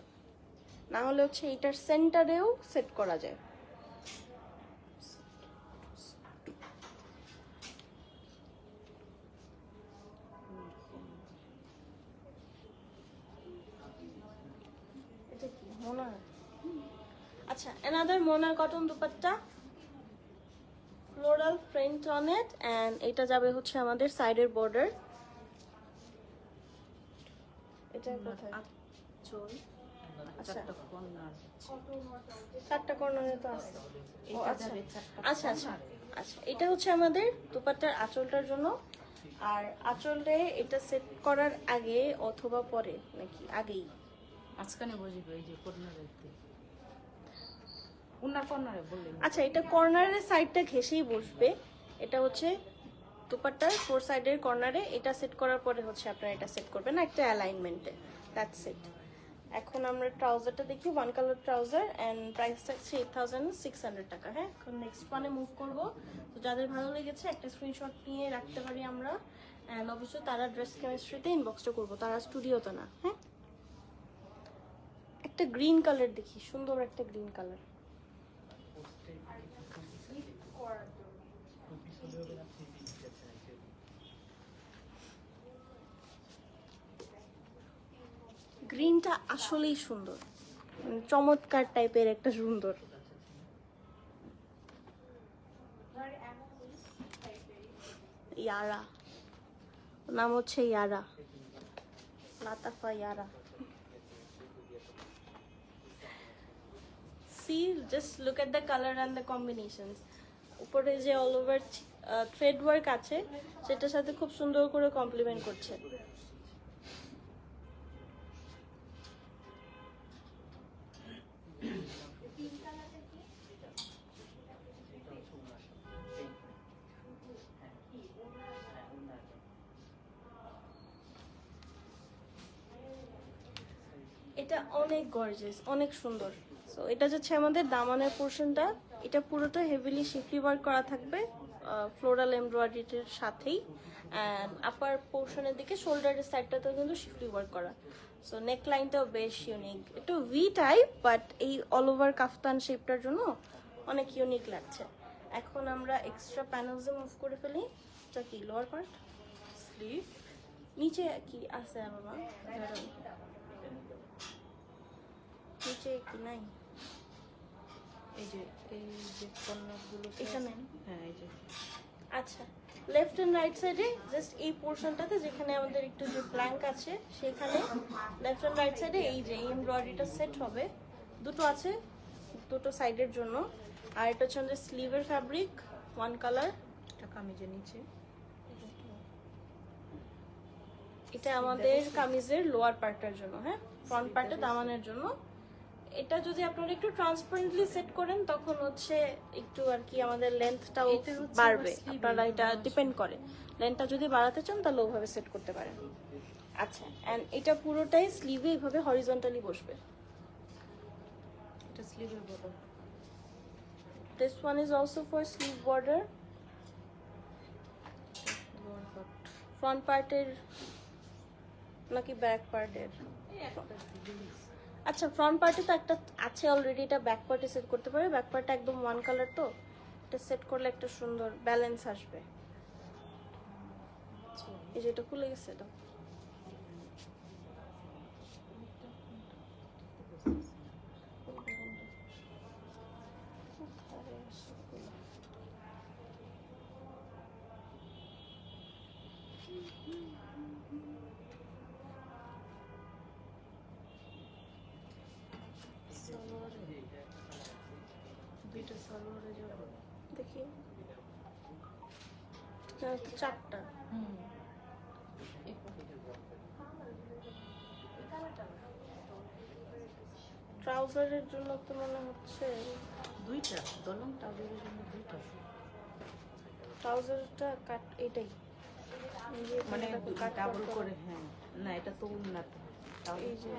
না হলে হচ্ছে এইটার সেন্টারেও সেট করা যায়। এটা কি মোনার? আচ্ছা, অ্যানাদার মোনার cotton dupatta, floral print on it, and এটা যাবে হচ্ছে আমাদের সাইডের বর্ডার। এটা কোথায়? চল আচ্ছা, চারটা কর্নার, 4টা কর্নারে তো আছে। ও এটা আচ্ছা যাবে চারটা আচ্ছা আচ্ছা corner। আচ্ছা, এটা হচ্ছে আমাদের দুপাট্টার আঁচলটার জন্য। আর আঁচলে এটা সেট করার আগে অথবা পরে নাকি আগেই? মাঝখানে বসবে এই যে কর্নারের উনার কর্নারে বললেন। আচ্ছা, এটা কর্নারের সাইডটা ঘেঁষেই বসবে। এটা হচ্ছে দুপাট্টার 4 সাইডের কর্নারে, এটা সেট করার পরে হচ্ছে আপনারা এটা সেট করবেন একটা অ্যালাইনমেন্টে। That's it. এখন আমরা ট্রাউজারটা দেখি, 1 কালার ট্রাউজার, এন্ড প্রাইস থাকছে 8600 টাকা। হ্যাঁ, এখন নেক্সট ওয়ানে মুভ করব। তো যাদের ভালো লেগেছে একটা স্ক্রিনশট নিয়ে রাখতে পারি আমরা, এন্ড অবশ্যই তারা ড্রেস কেমিস্ট্রিতে ইনবক্সটা করবো, তারা স্টুডিওতে না। হ্যাঁ, একটা গ্রিন কালার দেখি, সুন্দর একটা গ্রিন কালার। গ্রিনটা আসলেই সুন্দর, মানে চমৎকার টাইপের একটা সুন্দর। ইয়ারা, ওর নাম হচ্ছে Yara, Lattafa Yara. See, just look at the colour and the combinations. উপরে যে অল ওভার থ্রেড ওয়ার্ক আছে সেটার সাথে খুব সুন্দর করে কমপ্লিমেন্ট করছে। এটা অনেক গর্জিয়াস, অনেক সুন্দর। সো এটা যাচ্ছে আমাদের দামানের পোর্শনটা। এটা পুরোটা হেভিলি শিফলি ওয়ার্ক করা থাকবে ফ্লোরাল এমব্রয়ডারির সাথেই। অ্যান্ড আপার পোর্শনের দিকে শোল্ডারের সাইডটাতেও কিন্তু শিফলি ওয়ার্ক করা। সো নেক লাইনটাও বেশ ইউনিক, একটু ভি টাইপ, বাট এই অল ওভার কাফতান শেপটার জন্য অনেক ইউনিক লাগছে। এখন আমরা এক্সট্রা প্যানেলসে মুভ করে ফেলি। এটা কি লোয়ার পার্ট, স্লিভ, নিচে কি আছে আরো না? নিচে কি নাই? এই যে কর্নারগুলো এখানে? হ্যাঁ এই যে। আচ্ছা, লেফট এন্ড রাইট সাইডে জাস্ট এই পোর্শনটাতে যেখানে আমাদের একটু যে ব্ল্যাঙ্ক আছে সেখানে লেফট এন্ড রাইট সাইডে এই যে এমব্রয়ডারিটা সেট হবে। দুটো আছে, দুটো সাইডের জন্য। আর এটা হচ্ছে আমাদের স্লিভের ফ্যাব্রিক, 1 কালার। এটা কামিজের নিচে, এটা আমাদের কামিজের লোয়ার পার্টটার জন্য। হ্যাঁ, ফ্রন্ট পার্টে দামানের জন্য। এটা যদি আপনারা একটু ট্রান্সপারেন্টলি সেট করেন তখন হচ্ছে একটু আর কি আমাদের লেন্থটাও এটা হচ্ছে বাড়বে। আবার sleeve আপনারা এর এটা জন্য ডিপেন্ড করে, লেন্থটা যদি বাড়াতে চান তাহলে ওভাবে সেট করতে পারেন। আচ্ছা, এন্ড এটা পুরোটাই স্লিভে এইভাবে হরিজন্টালি বসবে। এটা স্লিভের border. This one is also for sleeve border. Lower part front পার্টের নাকি ব্যাক পার্টের? আচ্ছা, ফ্রন্ট পার্টে তো একটা আছে অলরেডি, এটা ব্যাক পার্টে সেট করতে পারে। ব্যাক পার্টটা একদম 1 কালার, তো এটা সেট করলে একটা সুন্দর ব্যালেন্স আসবে। এই যে এটা খুলে গেছে, এটা দুইটা সালোয়ারে যাবে। দেখি, এটা হচ্ছে 4টা। ট্রাউজারের জন্য তো মনে হচ্ছে দুইটা দলং ট্রাউজারের জন্য দুইটা, ট্রাউজারটা কাট এটাই, এই যে মানে এখানে কাট ডাবল করা। করে। হ্যাঁ না, এটা তো উন্নত। এই যে,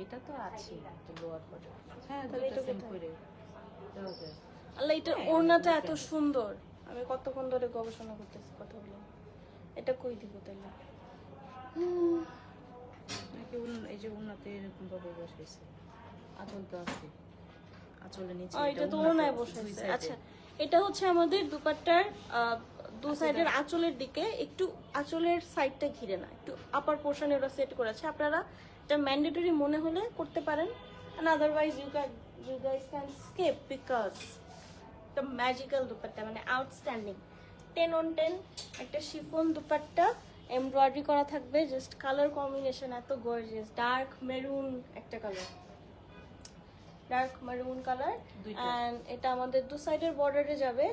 এটা তো আছে তো লোয়ার পার্ট। হ্যাঁ তাহলে দুটো এটা সেম কোথায়? করে দেওয়া যায়। আল্লাহ, এটার হ্যাঁ, ওড়নাটা ওটা এত কেন? সুন্দর, আমি কতক্ষণ ধরে গবেষণা করতেছি কথা বলে। এটা কই দিব তাইলে? নাকি এই যে উন্নতে এরকম ভাবে বসাইছে, আঁচল তো আছে, আঁচলের নিচে এটা তো উন্নত ওড়নায় দুই বসাইছে। side এ। আচ্ছা, এটা হচ্ছে আমাদের দুপাট্টার দু সাইডের আঁচলের দিকে একটু, আঁচলের সাইডটা ঘিরে না, একটু আপার পোর্শনে ওরা সেট করেছে। আপনারা এটা ম্যান্ডেটরি মনে হলে করতে পারেন, and otherwise you guys can skip because the magical dupatta মানে আউটস্ট্যান্ডিং 10 on 10 একটা শিফন দুপাট্টা, এমব্রয়ডারি করা থাকবে, জাস্ট কালার কম্বিনেশন এত গর্জিয়াস, ডার্ক মেরুন একটা কালার, ডার্ক মেরুন কালার। দুইটা। এন্ড এটা আমাদের দু সাইডের বর্ডারে যাবে।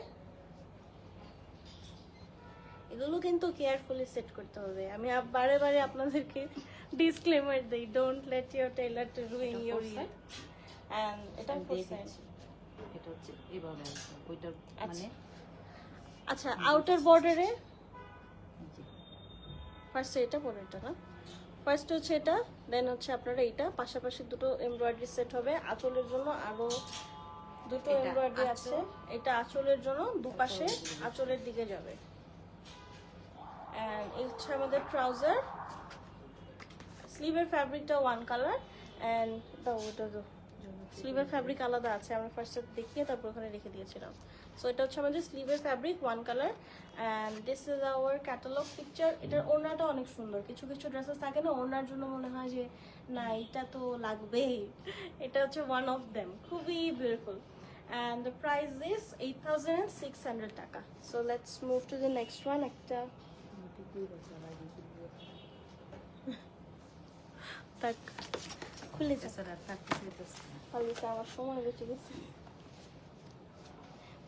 এগুলো কিন্তু কেয়ারফুলি সেট করতে হবে। আমি বারে বারে আপনাদেরকে ডিসক্লেমার দেই, don't let your tailor to ruin এটা your four it. side? And এটা আমি ফোর দিয়ে সাইড। দিচ্ছি। এটা হচ্ছে এইভাবে আসবে, ওইটার মানে আচ্ছা, আউটার বর্ডারে এই যে ফার্স্ট এটা পরেরটা না, ফার্স্ট হচ্ছে এটা, দেন হচ্ছে আপনারা এইটা পাশাপাশি দুটো এমব্রয়ডারি সেট হবে। আঁচলের জন্য আরো দুটো এটা এমব্রয়ডারি আঁচল। আছে। এটা আঁচলের জন্য দুপাশে আঁচলের দিকে যাবে। এন্ড এই হচ্ছে আমাদের ট্রাউজার। স্লিভের ফ্যাব্রিকটা ওয়ান কালার, এন্ড ওটা তো স্লিভের ফ্যাব্রিক আলাদা আছে, আমরা ফার্স্টে দেখিয়ে তারপর ওখানে রেখে দিয়েছিলাম। সো এটা হচ্ছে আমাদের স্লিভের fabric one colour, and this is our catalogue picture. এটার ওড়নাটা অনেক সুন্দর। কিছু কিছু ড্রেসেস থাকে না, ওড়নার জন্য মনে হয় যে না এটা তো লাগবেই, এটা হচ্ছে ওয়ান অফ দেম, খুবই beautiful. And the price is 8,600 টাকা। So let's move to the next one. একটা তাক খুলে যা, এছাড়া আর থাকতে চাইতেছে না। হলিতে আমার সময় বেঁচে গেছে।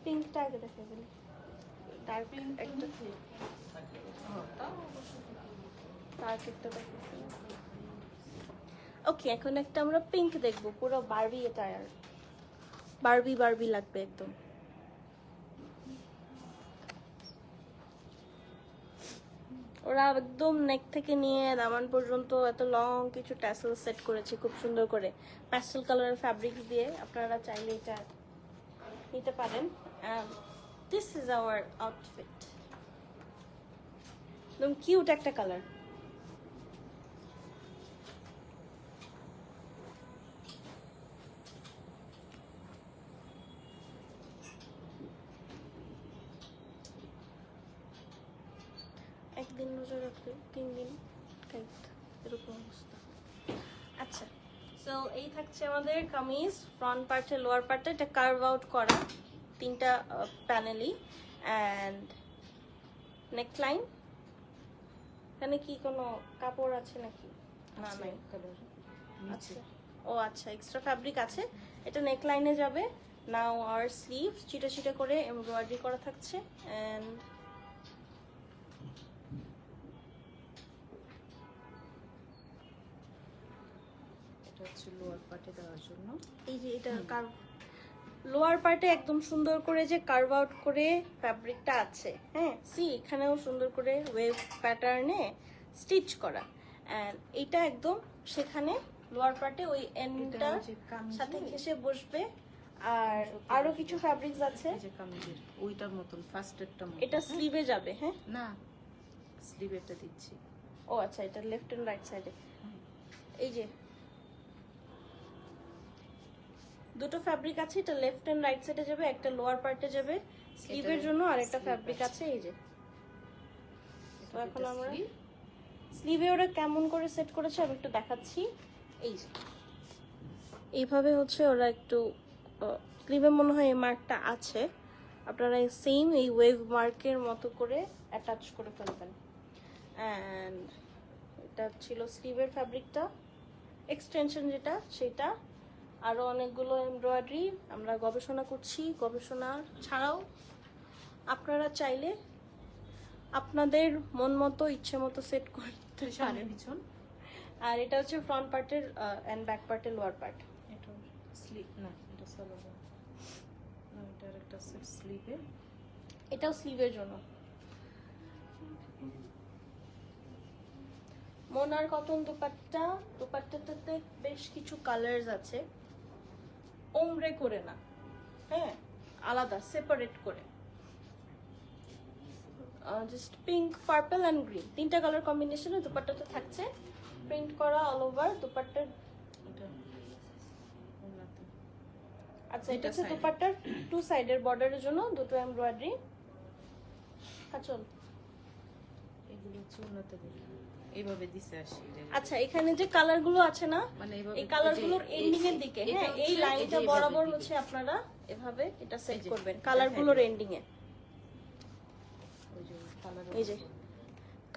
পিঙ্কটা আগে দেখে ফেলি, ডার্ক একটা, ডার্ক একটা দেখেছি। ওকে, এখন একটা আমরা পিঙ্ক দেখবো, পুরো বারবি টায়ার, বারবি বারবি লাগবে একদম। ওরা একদম নেক থেকে নিয়ে দামান পর্যন্ত এত লং কিছু ট্যাসেল সেট করেছে খুব সুন্দর করে, প্যাস্টেল কালারের ফ্যাব্রিক্স দিয়ে। আপনারা চাইলে এটা নিতে পারেন। দিস ইজ আওয়ার আউটফিট, একদম কিউট একটা কালার। একদিন রোজা রাখলে 3 দিন কাইট, এরকম অবস্থা। আচ্ছা, সো এই থাকছে আমাদের কামিজ, ফ্রন্ট পার্টে লোয়ার পার্টে এটা কার্ভ আউট করা তিনটা প্যানেলই, অ্যান্ড নেকলাইন। এখানে কি কোনো কাপড় আছে নাকি? না, নাই। কালার আচ্ছা, ও আচ্ছা, এক্সট্রা ফ্যাব্রিক আছে। এটা নেকলাইনে যাবে। নাও আর স্লিভ চিটা চিটা করে এমব্রয়ডারি করা থাকছে, অ্যান্ড এটা হচ্ছে লোয়ার পার্টে দেওয়ার জন্য। এই যে এটা কার্ভ, লোয়ার পার্টে একদম সুন্দর করে যে কার্ভ আউট করে ফ্যাব্রিকটা আছে, হ্যাঁ, সি এখানেও সুন্দর করে ওয়েভ প্যাটার্নে স্টিচ করা, এন্ড এটা একদম সেখানে লোয়ার পার্টে ওই এন্ডটার সাথে ঘেসে বসবে। আর আরো কিছু ফ্যাব্রিক্স আছে, এই যে কামিজের ওইটার মতন ফার্স্টেরটা মতন। এটা স্লিভে যাবে, হ্যাঁ। না, স্লিভেরটা দিচ্ছি। ও আচ্ছা, এটা লেফট এন্ড রাইট সাইডে। এই যে দুটো ফ্যাব্রিক আছে, এটা লেফট এন্ড রাইট সাইডে যাবে, একটা লোয়ার পার্টে যাবে স্লিভের জন্য, আর একটা ফ্যাব্রিক আছে এই যে। তো এখন আমরা স্লিভে ওরা কেমন করে সেট করেছে আমি একটু দেখাচ্ছি। এই যে এইভাবে হচ্ছে ওরা একটু স্লিভে মনে হয় এই মার্কটা আছে, আপনারা সেম এই ওয়েভ মার্কের মতো করে অ্যাটাচ করে ফেলবেন। অ্যান্ড এটা ছিল স্লিভের ফ্যাব্রিকটা, এক্সটেনশন যেটা সেটা, আরও অনেকগুলো এমব্রয়ডারি আমরা গবেষণা করছি। গবেষণা ছাড়াও আপনারা চাইলে আপনাদের মন মতো ইচ্ছে মতো সেট করতে পারেন। পিছন আর এটা হচ্ছে ফ্রন্ট পার্টের এন্ড ব্যাক পার্টের লোয়ার পার্ট। এটা স্লিভ না, এটা সালোয়ার না, এটার একটা স্লিভে। এটাও স্লিভের জন্য। মোনার কটন দুপাট্টা, দুপাট্টাটাতে বেশ কিছু কালার্স আছে, ওমরে করে না, হ্যাঁ আলাদা সেপারেট করে, just pink, purple and green, তিনটা কালার কম্বিনেশনে দুপাট্টাটা থাকছে, প্রিন্ট করা অল ওভার দুপাট্টার। এটা ওনাতে আচ্ছা, এটা দুটো হচ্ছে side। দুপাট্টার টু সাইডের বর্ডারের জন্য দুটো এমব্রয়ডারি। আচল। এগুলো হচ্ছে ওনাতে এইভাবে দিছে আসি আচ্ছা, এখানে যে কালারগুলো আছে না, মানে এইভাবে এই কালারগুলোর এন্ডিং এর দিকে, এটা হ্যাঁ এই হচ্ছে লাইনটা এইভাবে বরাবর দিবে। হচ্ছে আপনারা এভাবে এটা সেট এই যে, করবেন কালারগুলোর দেখাই এন্ডিং এ। ওই যে কালার এই যে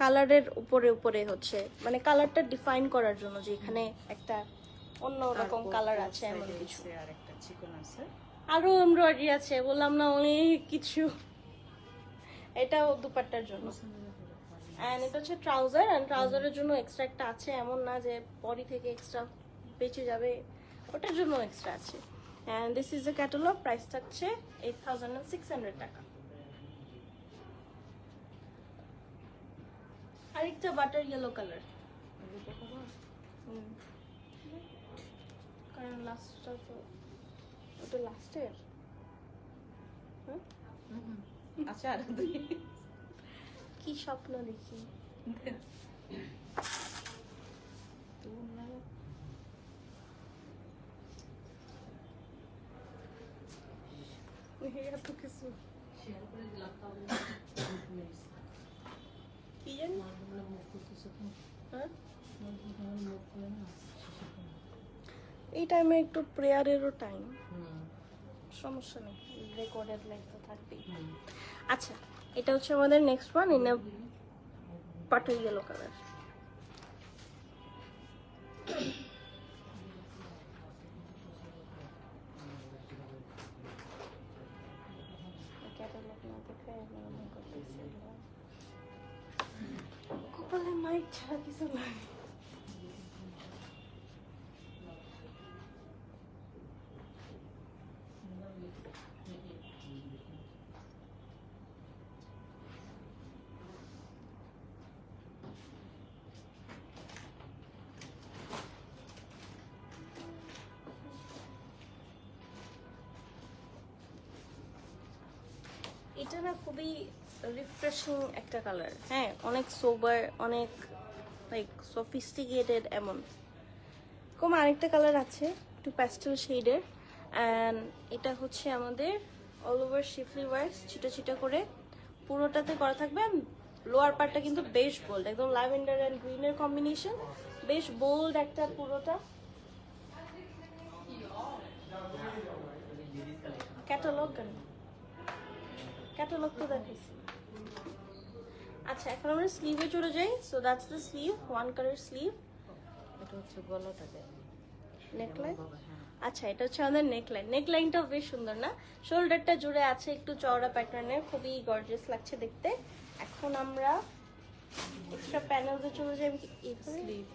কালারের উপরে উপরে হচ্ছে মানে কালারটা ডিফাইন করার জন্য যে এখানে একটা অন্য রকম কালার আছে এমন কিছু। আর একটা চিকন আছে। আরো এমব্রয়ডারি আছে, বললাম না অনেক কিছু। এটাও দুপাট্টার জন্য। এন্ড এটা হচ্ছে ট্রাউজার, এন্ড ট্রাউজারের জন্য এক্সট্রা একটা আছে, এমন না যে বডি থেকে এক্সট্রা বেঁচে যাবে, ওটার জন্য এক্সট্রা আছে। And this is the catalogue, price থাকছে 8600 টাকা। আরেকটা বাটার ইয়েলো কালার, কারণ লাস্টটা তো ওটা লাস্টের। আচ্ছা আর দুই কি স্বপ্ন দেখি। তো না এত কিছু কি জানি, হ্যাঁ এই টাইমে একটু প্রেয়ারেরও টাইম, সমস্যা নেই, রেকর্ডেড লাইফ তো থাকবেই। আচ্ছা, এটা হচ্ছে আমাদের নেক্সট ওয়ান ইন আ পাটল ইয়েলো কালার। কপালে মাইক ছাড়া কিছু নাই। এটা না খুবই রিফ্রেশিং একটা কালার, হ্যাঁ অনেক সোবার, অনেক লাইক সফিস্টিকেটেড এমন। কম আরেকটা কালার আছে একটু প্যাস্টেল শেডের, অ্যান্ড এটা হচ্ছে আমাদের অল ওভার শিফলি ওয়ার্কস, ছিটা ছিটা করে পুরোটাতে করা থাকবে। লোয়ার পার্টটা কিন্তু বেশ বোল্ড, একদম ল্যাভেন্ডার অ্যান্ড গ্রিনের কম্বিনেশন, বেশ বোল্ড একটা পুরোটা। ক্যাটালগ কেন, ক্যাটালগ তো দেখাইছি। আচ্ছা, এখন আমরা স্লিভে চলে যাই। So that's the sleeve, one colour sleeve. এটা হচ্ছে গলাটা দেয় নেকলাইন, হ্যাঁ আচ্ছা এটা হচ্ছে আমাদের নেকলাইন। নেকলাইনটাও বেশ সুন্দর না, শোল্ডারটা জুড়ে আছে একটু চওড়া প্যাটার্নের, খুবই গর্জিয়াস লাগছে দেখতে। এখন আমরা এক্সট্রা প্যানেলসে চলে যাই। স্লিভ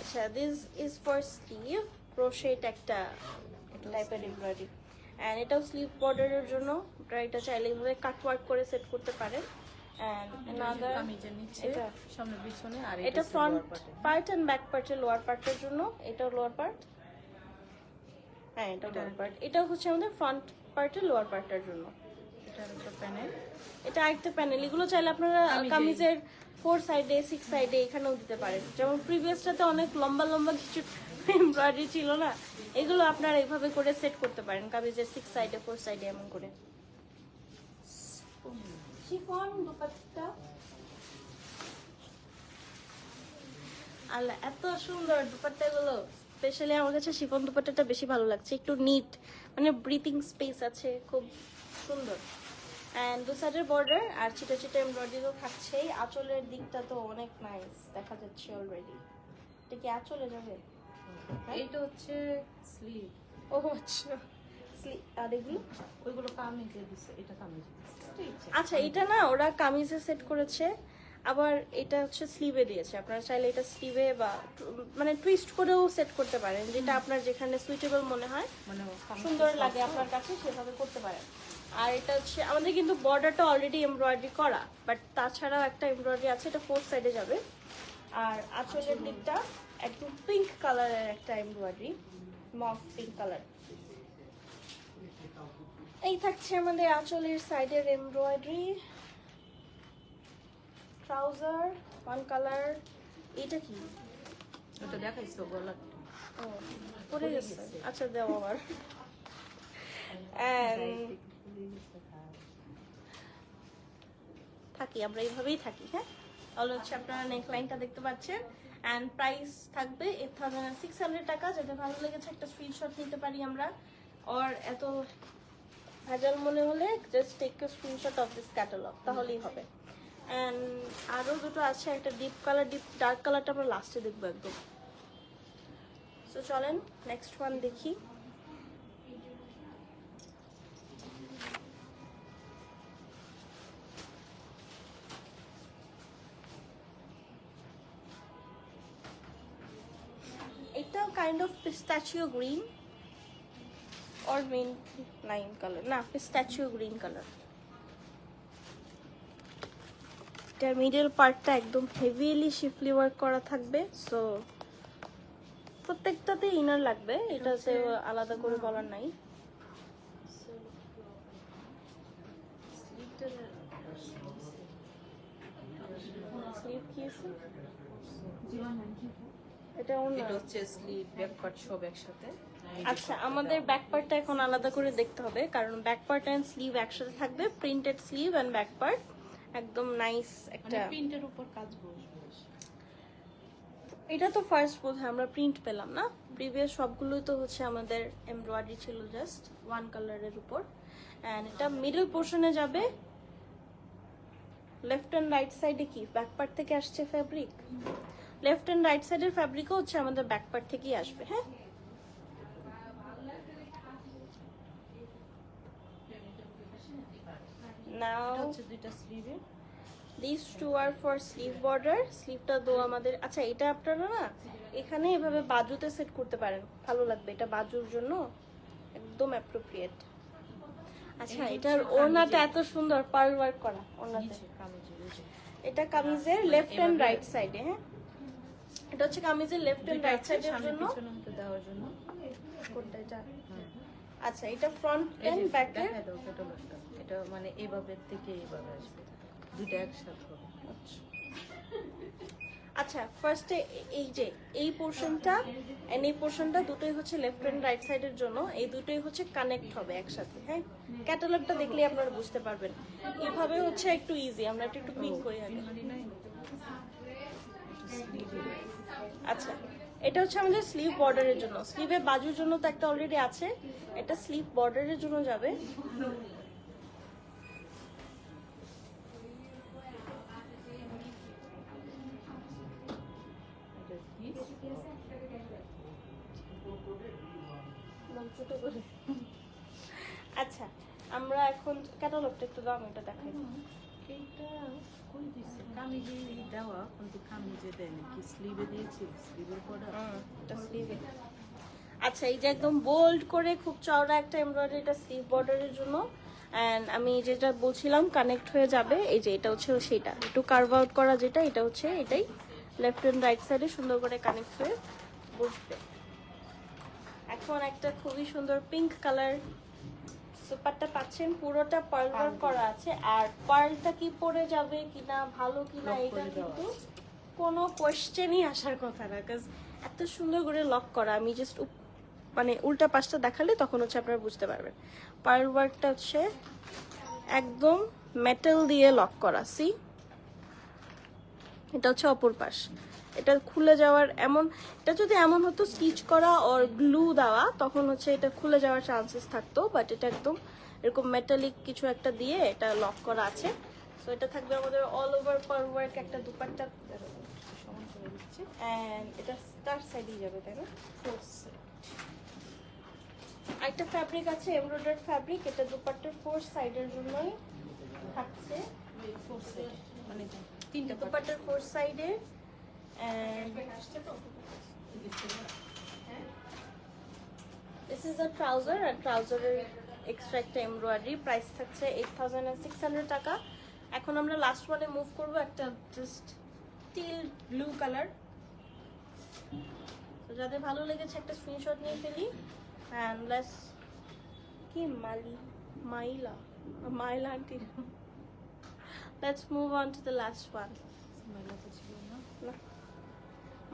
আচ্ছা, this is for sleeve, crochet একটা টাইপের এমব্রয়ডারি, অ্যান্ড এটাও স্লিভ বর্ডারের জন্য। আপনারা এটা চাইলে এইভাবে কাট ওয়ার্ক করে সেট করতে পারেন। অ্যান্ড অ্যানাদার, কামিজের নিচে এটা সামনে পিছনে আর এটা ফ্রন্ট পার্ট এন্ড ব্যাক পার্টের লোয়ার পার্টের জন্য, এটাও লোয়ার পার্ট, হ্যাঁ এটা লোয়ার পার্ট। এটা হচ্ছে আমাদের ফ্রন্ট পার্টের লোয়ার পার্টের জন্য। এটা একটা প্যানেল, এটা আরেকটা প্যানেল। এগুলো চাইলে আপনারা কামিজের 4 সাইডে 6 সাইডে এখানেও দিতে পারেন। যেমন প্রিভিয়াসটাতে অনেক লম্বা লম্বা কিছু এমব্রয়ডারি ছিল না, এগুলো আপনারা এইভাবে করে সেট করতে পারেন কামিজের 6 সাইডে 4 সাইডে এমন করে। শিফন দুপাট্টা, আল্লাহ এত সুন্দর দুপাট্টাগুলো। স্পেশালি আমার কাছে শিফন দুপাট্টাটা বেশি ভালো লাগছে, একটু নিট, মানে ব্রিথিং স্পেস আছে, খুব সুন্দর। অ্যান্ড দু সাইডের বর্ডার আর ছিটা ছিটা এমব্রয়ডারি তো থাকছেই। আঁচলের দিকটা তো অনেক নাইস দেখা যাচ্ছে অলরেডি। এটা কি আঁচলে যাবে? এইটা হচ্ছে স্লিভ। ও আচ্ছা, আর এগুলো ওইগুলো কামিজে দিছে, এটা কামিজে দিছে। আচ্ছা, এটা না ওরা কামিজে সেট করেছে, আবার এটা হচ্ছে স্লিভে দিয়েছে। আপনারা চাইলে এটা স্লিভে বা মানে টুইস্ট করেও সেট করতে পারেন, যেটা আপনার যেখানে সুইটেবল মনে হয়, মানে সুন্দর লাগে আপনার কাছে, সেভাবে করতে পারেন। আর এটা হচ্ছে আমাদের কিন্তু বর্ডারটা অলরেডি এমব্রয়ডারি করা, বাট তাছাড়াও একটা এমব্রয়ডারি আছে, এটা 4 সাইডে যাবে। আর আঁচলের দিকটা একদম পিঙ্ক কালারের একটা এমব্রয়ডারি, মফ পিঙ্ক কালার। এই থাকছে আমাদের আঁচলের সাইডের এমব্রয়ডারি। Trouser one colour. এটা কি? ওটা দেখাইছো গলা। ও পরে গেছে, আচ্ছা দেও আবার। থাকি আমরা এইভাবেই থাকি। হ্যাঁ, তাহলে হচ্ছে আপনারা নেক লাইনটা দেখতে পাচ্ছেন। অ্যান্ড প্রাইস থাকবে 8600 টাকা। যেটা ভালো লেগেছে একটা স্ক্রিনশট নিতে পারি আমরা, আর এত ভেজাল মনে হলে just take a screenshot of this catalogue, তাহলেই হবে। অ্যান্ড আরও দুটো আছে, একটা ডিপ কালার, ডিপ ডার্ক কালারটা আমরা লাস্টে দেখবো একদম। সো চলেন নেক্সট ওয়ান দেখি। এটা kind of পিস্তাচিও green or mint lime color, না pistachio green color। এটার মিডল পার্টটা একদম হেভিলি শিফলি ওয়ার্ক করা থাকবে। সো প্রত্যেকটাতে ইনার লাগবে, এটাতে আলাদা করে বলার নাই। স্লিভ কি আছে? এটা এটা হচ্ছে স্লিভ ব্যাক পার্ট সব একসাথে। আচ্ছা, আমাদের ব্যাক পার্টটা এখন আলাদা করে দেখতে হবে, কারণ ব্যাক পার্ট এন্ড স্লিভ একসাথে থাকবে। Printed sleeve and back part একদম নাইস একটা। প্রিন্টের উপর কাজ বসবে। এটা তো ফার্স্ট বোধহয় আমরা প্রিন্ট পেলাম না, প্রিভিয়াস সবগুলোই তো হচ্ছে আমাদের এমব্রয়ডারি ছিল জাস্ট ওয়ান কালারের উপর। এন্ড এটা মিডল পোর্শনে যাবে। লেফট এন্ড রাইট সাইডে কি ব্যাক পার্ট থেকে আসছে ফ্যাব্রিক, লেফট এন্ড রাইট সাইডের ফ্যাব্রিকও হচ্ছে আমাদের ব্যাক পার্ট থেকেই আসবে। হ্যাঁ, নাও হচ্ছে দুইটা স্লিভে। these two are for sleeve border। স্লিভটা দো আমাদের। আচ্ছা, এটা আপনারা না এখানে এভাবে বাজুতে সেট করতে পারেন, ভালো লাগবে। এটা বাজুর জন্য একদম অ্যাপ্রোপ্রিয়েট। আচ্ছা, এটার ওড়নাটা এত সুন্দর পার্ল ওয়ার্ক করা ওড়নাতে। এটা কামিজের লেফট এন্ড রাইট সাইডে। হ্যাঁ, এটা হচ্ছে কামিজের লেফট এন্ড রাইট সাইডের জন্য দেওয়ার জন্য কোনটা এটা? আচ্ছা, এটা ফ্রন্ট এন্ড ব্যাক এর। এটা মানে এইভাবে থেকে এইভাবে আসবে, দুটো একসাথে হবে। আচ্ছা, ফার্স্টে এই যে এই পোরশনটা এন্ড এই পোরশনটা দুটোই হচ্ছে লেফট এন্ড রাইট সাইডের জন্য, এই দুটোই হচ্ছে কানেক্ট হবে একসাথে। হ্যাঁ, ক্যাটালগটা দেখলে আপনারা বুঝতে পারবেন। এইভাবে হচ্ছে একটু ইজি। আমরা একটু পিন করি আগে। আচ্ছা, এটা হচ্ছে আমাদের স্লিভ বর্ডারের জন্য। স্লিভের বাজুর জন্য তো একটা অলরেডি আছে, এটা স্লিভ বর্ডারের জন্য যাবে। আচ্ছা, আমরা এখন ক্যাটালগটা একটু দাম এটা দেখাই। এইটা কই দিছে? কামিজে দেওয়া, কিন্তু কামিজে দেয় নাকি স্লিভে দিয়েছি, স্লিভের পরে এটা স্লিভে। আচ্ছা, এই যে একদম বোল্ড করে খুব চওড়া একটা এমব্রয়ডারি, এটা স্লিভ বর্ডারের জন্য। এন্ড আমি যেটা বলছিলাম কানেক্ট হয়ে যাবে, এই যে এটা হচ্ছে সেটা একটু কার্ভ আউট করা, যেটা এটা হচ্ছে এটাই লেফট এন্ড রাইট সাইডে সুন্দর করে কানেক্ট হয়ে বসবে। এখন একটা খুবই সুন্দর পিঙ্ক কালার সুপারটা পাচ্ছেন, পুরোটা পার্ল ওয়ার্ক করা আছে। আর পার্লটা কি পরে যাবে কিনা, ভালো কিনা, এটা কিন্তু কোনো কোয়েশ্চেনই আসার কথা না, কাজ এত সুন্দর করে লক করা। আমি জাস্ট মানে উল্টা পাশটা দেখালে তখন হচ্ছে আপনারা বুঝতে পারবেন। পার্ল ওয়ার্কটা হচ্ছে একদম মেটাল দিয়ে লক করা। সি, এটা হচ্ছে অপর পাশ। এটা খুলে যাওয়ার এমন, এটা যদি এমন হতো স্টিচ করা ওর গ্লু দেওয়া, তখন হচ্ছে এটা খুলে যাওয়ার চান্সেস থাকতো। বাট এটা একদম এরকম মেটালিক কিছু একটা দিয়ে এটা লক করা আছে। সো এটা থাকবে আমাদের অল ওভার পার্ল ওয়ার্ক একটা দুপাট্টা। এন্ড এটা স্টার সাইডে যাবে, তাই না? একটা ফ্যাব্রিক আছে এমব্রয়ডার্ড ফ্যাব্রিক, এটা দুপাট্টার ফোর সাইডের জন্যই থাকছে। মানে তিনটা দুপাট্টার ফোর সাইডে। This is a trouser, আর ট্রাউজারের এক্সট্রা একটা এমব্রয়ডারি। প্রাইস থাকছে 8600 টাকা। এখন আমরা লাস্ট ওয়ানে মুভ করব, একটা জাস্ট স্টিল ব্লু কালার। তো যাদের ভালো লেগেছে একটা স্ক্রিনশট নিয়ে ফেলি। অ্যান্ড লেটস কি মাইলা aunty. Let's move on to the last one. মেলা তো ছিল না।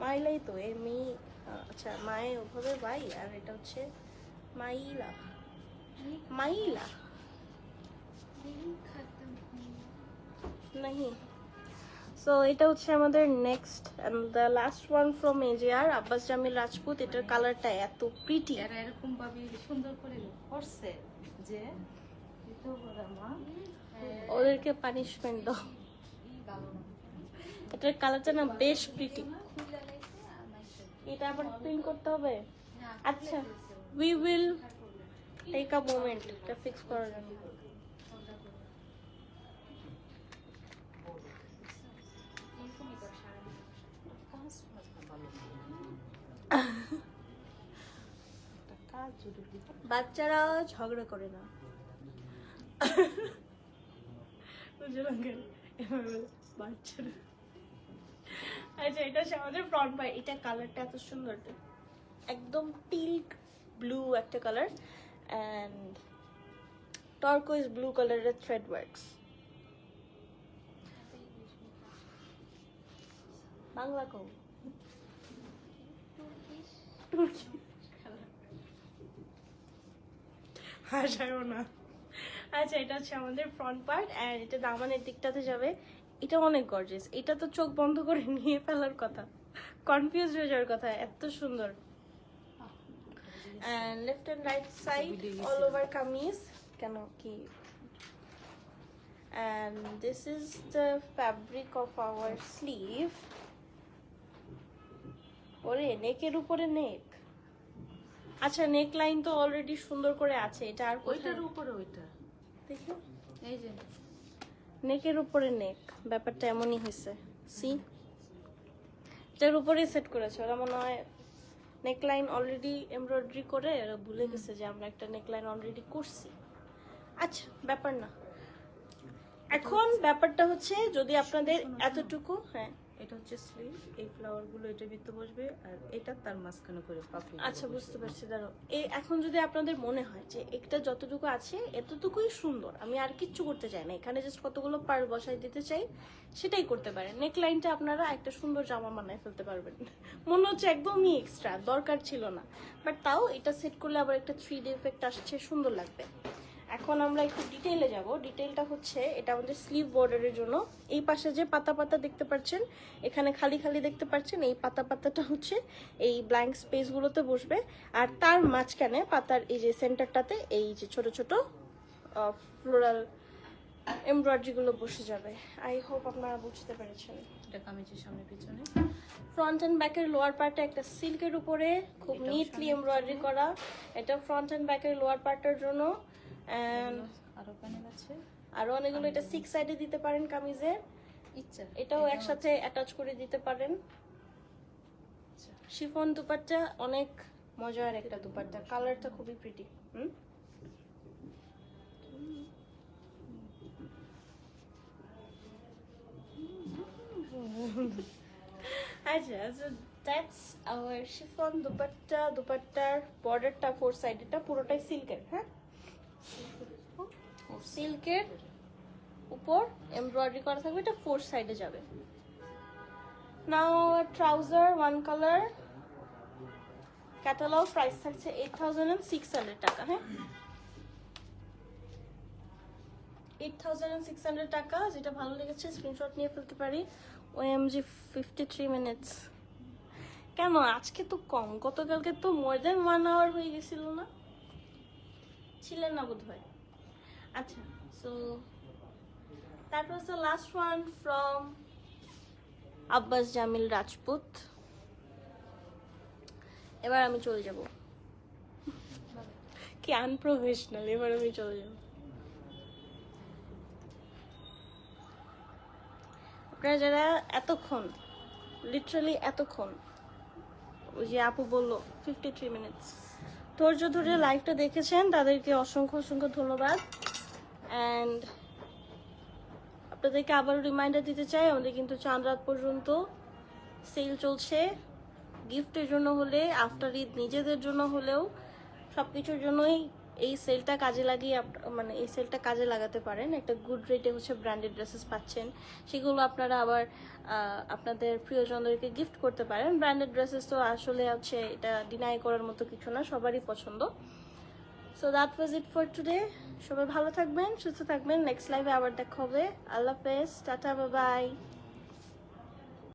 মাইলাই তো এমনি, আচ্ছা মায়ে ওভাবে বাই, আর এটা হচ্ছে মাইলা মাইলা नहीं। সো এটা হচ্ছে আমাদের next and the last one from AGR Abbas Jamil Rajput. এটার কালারটা এত প্রিটি। এরা এরকম ভাবে সুন্দর করে করছে যে দিতেও পারে মা। ওদেরকে পানিশমেন্ট দাও। এটার কালারটা না বেশ প্রিটি। এটা আবার প্রিন্ট করতে হবে। আচ্ছা we will take a moment এটা ফিক্স করার জন্য। বাচ্চারা ঝগড়া করে না। বাচ্চারা। আচ্ছা এটা হচ্ছে আমাদের ফ্রন্ট পার্ট। এটা কালারটা এত সুন্দর, একদম টিল্ক ব্লু একটা কালার অ্যান্ড টার্কোইজ ব্লু কালারের থ্রেড ওয়ার্কস। বাংলা কও। হাসায়ও না। আচ্ছা এটা হচ্ছে আমাদের ফ্রন্ট পার্ট অ্যান্ড এটা দামানের দিকটাতে যাবে। এটা অনেক গর্জিয়াস। এটা তো চোখ বন্ধ করে নিয়ে ফেলার কথা, কনফিউজ হয়ে যাওয়ার কথা, এত সুন্দর। And left and right side all over kameez কেন কি। And this is the fabric of our sleeve. ওরে নেকের উপরে নেক। আচ্ছা নেক লাইন তো অলরেডি সুন্দর করে আছে। এটা আর ওইটার উপরে ওইটা দেখো, এই যে নেকের উপরে নেক, ব্যাপারটা এমনই হয়েছে। সি এটার উপরে সেট করেছে ওরা, মনে হয় নেক লাইন অলরেডি এমব্রয়ডারি করে ওরা ভুলে গেছে যে আমরা একটা নেক লাইন অলরেডি করছি। আচ্ছা ব্যাপার না। এখন ব্যাপারটা হচ্ছে যদি আপনাদের এতটুকু, হ্যাঁ এটা হচ্ছে স্লিভ, এই ফ্লাওয়ার গুলো এটা ভিতরে বসবে আর এটা তার মাঝখানে করে পাপড়ি। আচ্ছা বুঝতে পারছি। দাঁড়াও, এই এখন যদি আপনাদের মনে হয় যে একটা যতটুকু আছে এতটুকুই সুন্দর, আমি আর কিচ্ছু করতে চাই না, এখানে জাস্ট কতগুলো পার বসাই দিতে চাই, সেটাই করতে পারেন। নেক লাইনটা আপনারা একটা সুন্দর জামা বানায় ফেলতে পারবেন। মনে হচ্ছে একদমই এক্সট্রা, দরকার ছিল না, বাট তাও এটা সেট করলে আবার একটা 3D এফেক্ট আসছে, সুন্দর লাগবে। এখন আমরা একটু ডিটেইলে যাব। ডিটেইলটা হচ্ছে এটা আমাদের স্লিভ বর্ডারের জন্য। এই পাশে যে পাতা পাতা দেখতে পাচ্ছেন, এখানে খালি খালি দেখতে পাচ্ছেন, এই পাতা পাতাটা হচ্ছে এই ব্ল্যাঙ্ক স্পেসগুলোতে বসবে। আর তার মাঝখানে পাতার এই যে সেন্টারটাতে এই যে ছোট ছোট ফ্লোরাল এমব্রয়ডারিগুলো বসে যাবে। আই হোপ আপনারা বুঝতে পেরেছেন। এটা কামিজের সামনে পিছনে। ফ্রন্ট এন্ড ব্যাকের লোয়ার পার্টটা একটা সিল্কের উপরে খুব নিটলি এমব্রয়ডারি করা। এটা ফ্রন্ট এন্ড ব্যাকের লোয়ার পার্টটার জন্য। এন্ড আরো প্যানেল আছে, আরো অনেকগুলো। এটা 6 সাইডে দিতে পারেন কামিজে, ইচ্ছা এটাও একসাথে অ্যাটাচ করে দিতে পারেন। শিফন দুপাট্টা অনেক মজার একটা দুপাট্টা, কালারটা খুবই প্রিটি। আচ্ছা, so that's our chiffon dupatta. দুপাট্টার বর্ডারটা 4 সাইড, এটা পুরোটাই সিল্কের। হ্যাঁ সিল্কের উপর এমব্রয়ডারি করা থাকবে, এটা 4 সাইডে যাবে। Now trouser one colour, catalogue price থাকছে 8600 টাকা। হ্যাঁ 8600 টাকা। যেটা ভালো লেগেছে স্ক্রিনশট নিয়ে ফেলতে পারি। OMG 53 মিনিটস কেন আজকে তো কম, গতকালকে তো মোর দেন 1 আওয়ার হয়ে গেছিল না, ছিলেন না বোধহয়। আচ্ছা so that was the last one from Abbas Jamil Rajput. এবার আমি চলে যাব, কি আনপ্রফেশনাল। এবার আমি চলে যাব। আপনারা যারা এতক্ষণ, লিটারালি এতক্ষণ, ওই যে আপু বললো 53 মিনিটস ধৈর্য ধরে লাইভটা দেখেছেন, তাদেরকে অসংখ্য অসংখ্য ধন্যবাদ। অ্যান্ড আপনাদেরকে আবারও রিমাইন্ডার দিতে চাই, আমাদের কিন্তু চাঁদ রাত পর্যন্ত সেল চলছে, গিফটের জন্য হলে, আফটার ঈদ নিজেদের জন্য হলেও, সব কিছুর জন্যই এই সেলটা কাজে লাগিয়ে মানে এই সেলটা কাজে লাগাতে পারেন। একটা গুড রেটে হচ্ছে ব্র্যান্ডেড ড্রেসেস পাচ্ছেন, সেগুলো আপনারা আবার আপনাদের প্রিয়জনদেরকে গিফট করতে পারেন। ব্র্যান্ডেড ড্রেসেস তো আসলে হচ্ছে এটা ডিনাই করার মতো কিছু না, সবারই পছন্দ। So that was it for today. সবাই ভালো থাকবেন, সুস্থ থাকবেন, নেক্সট লাইভে আবার দেখা হবে। আল্লাহ হাফেজ, টাটা, বাই বাই।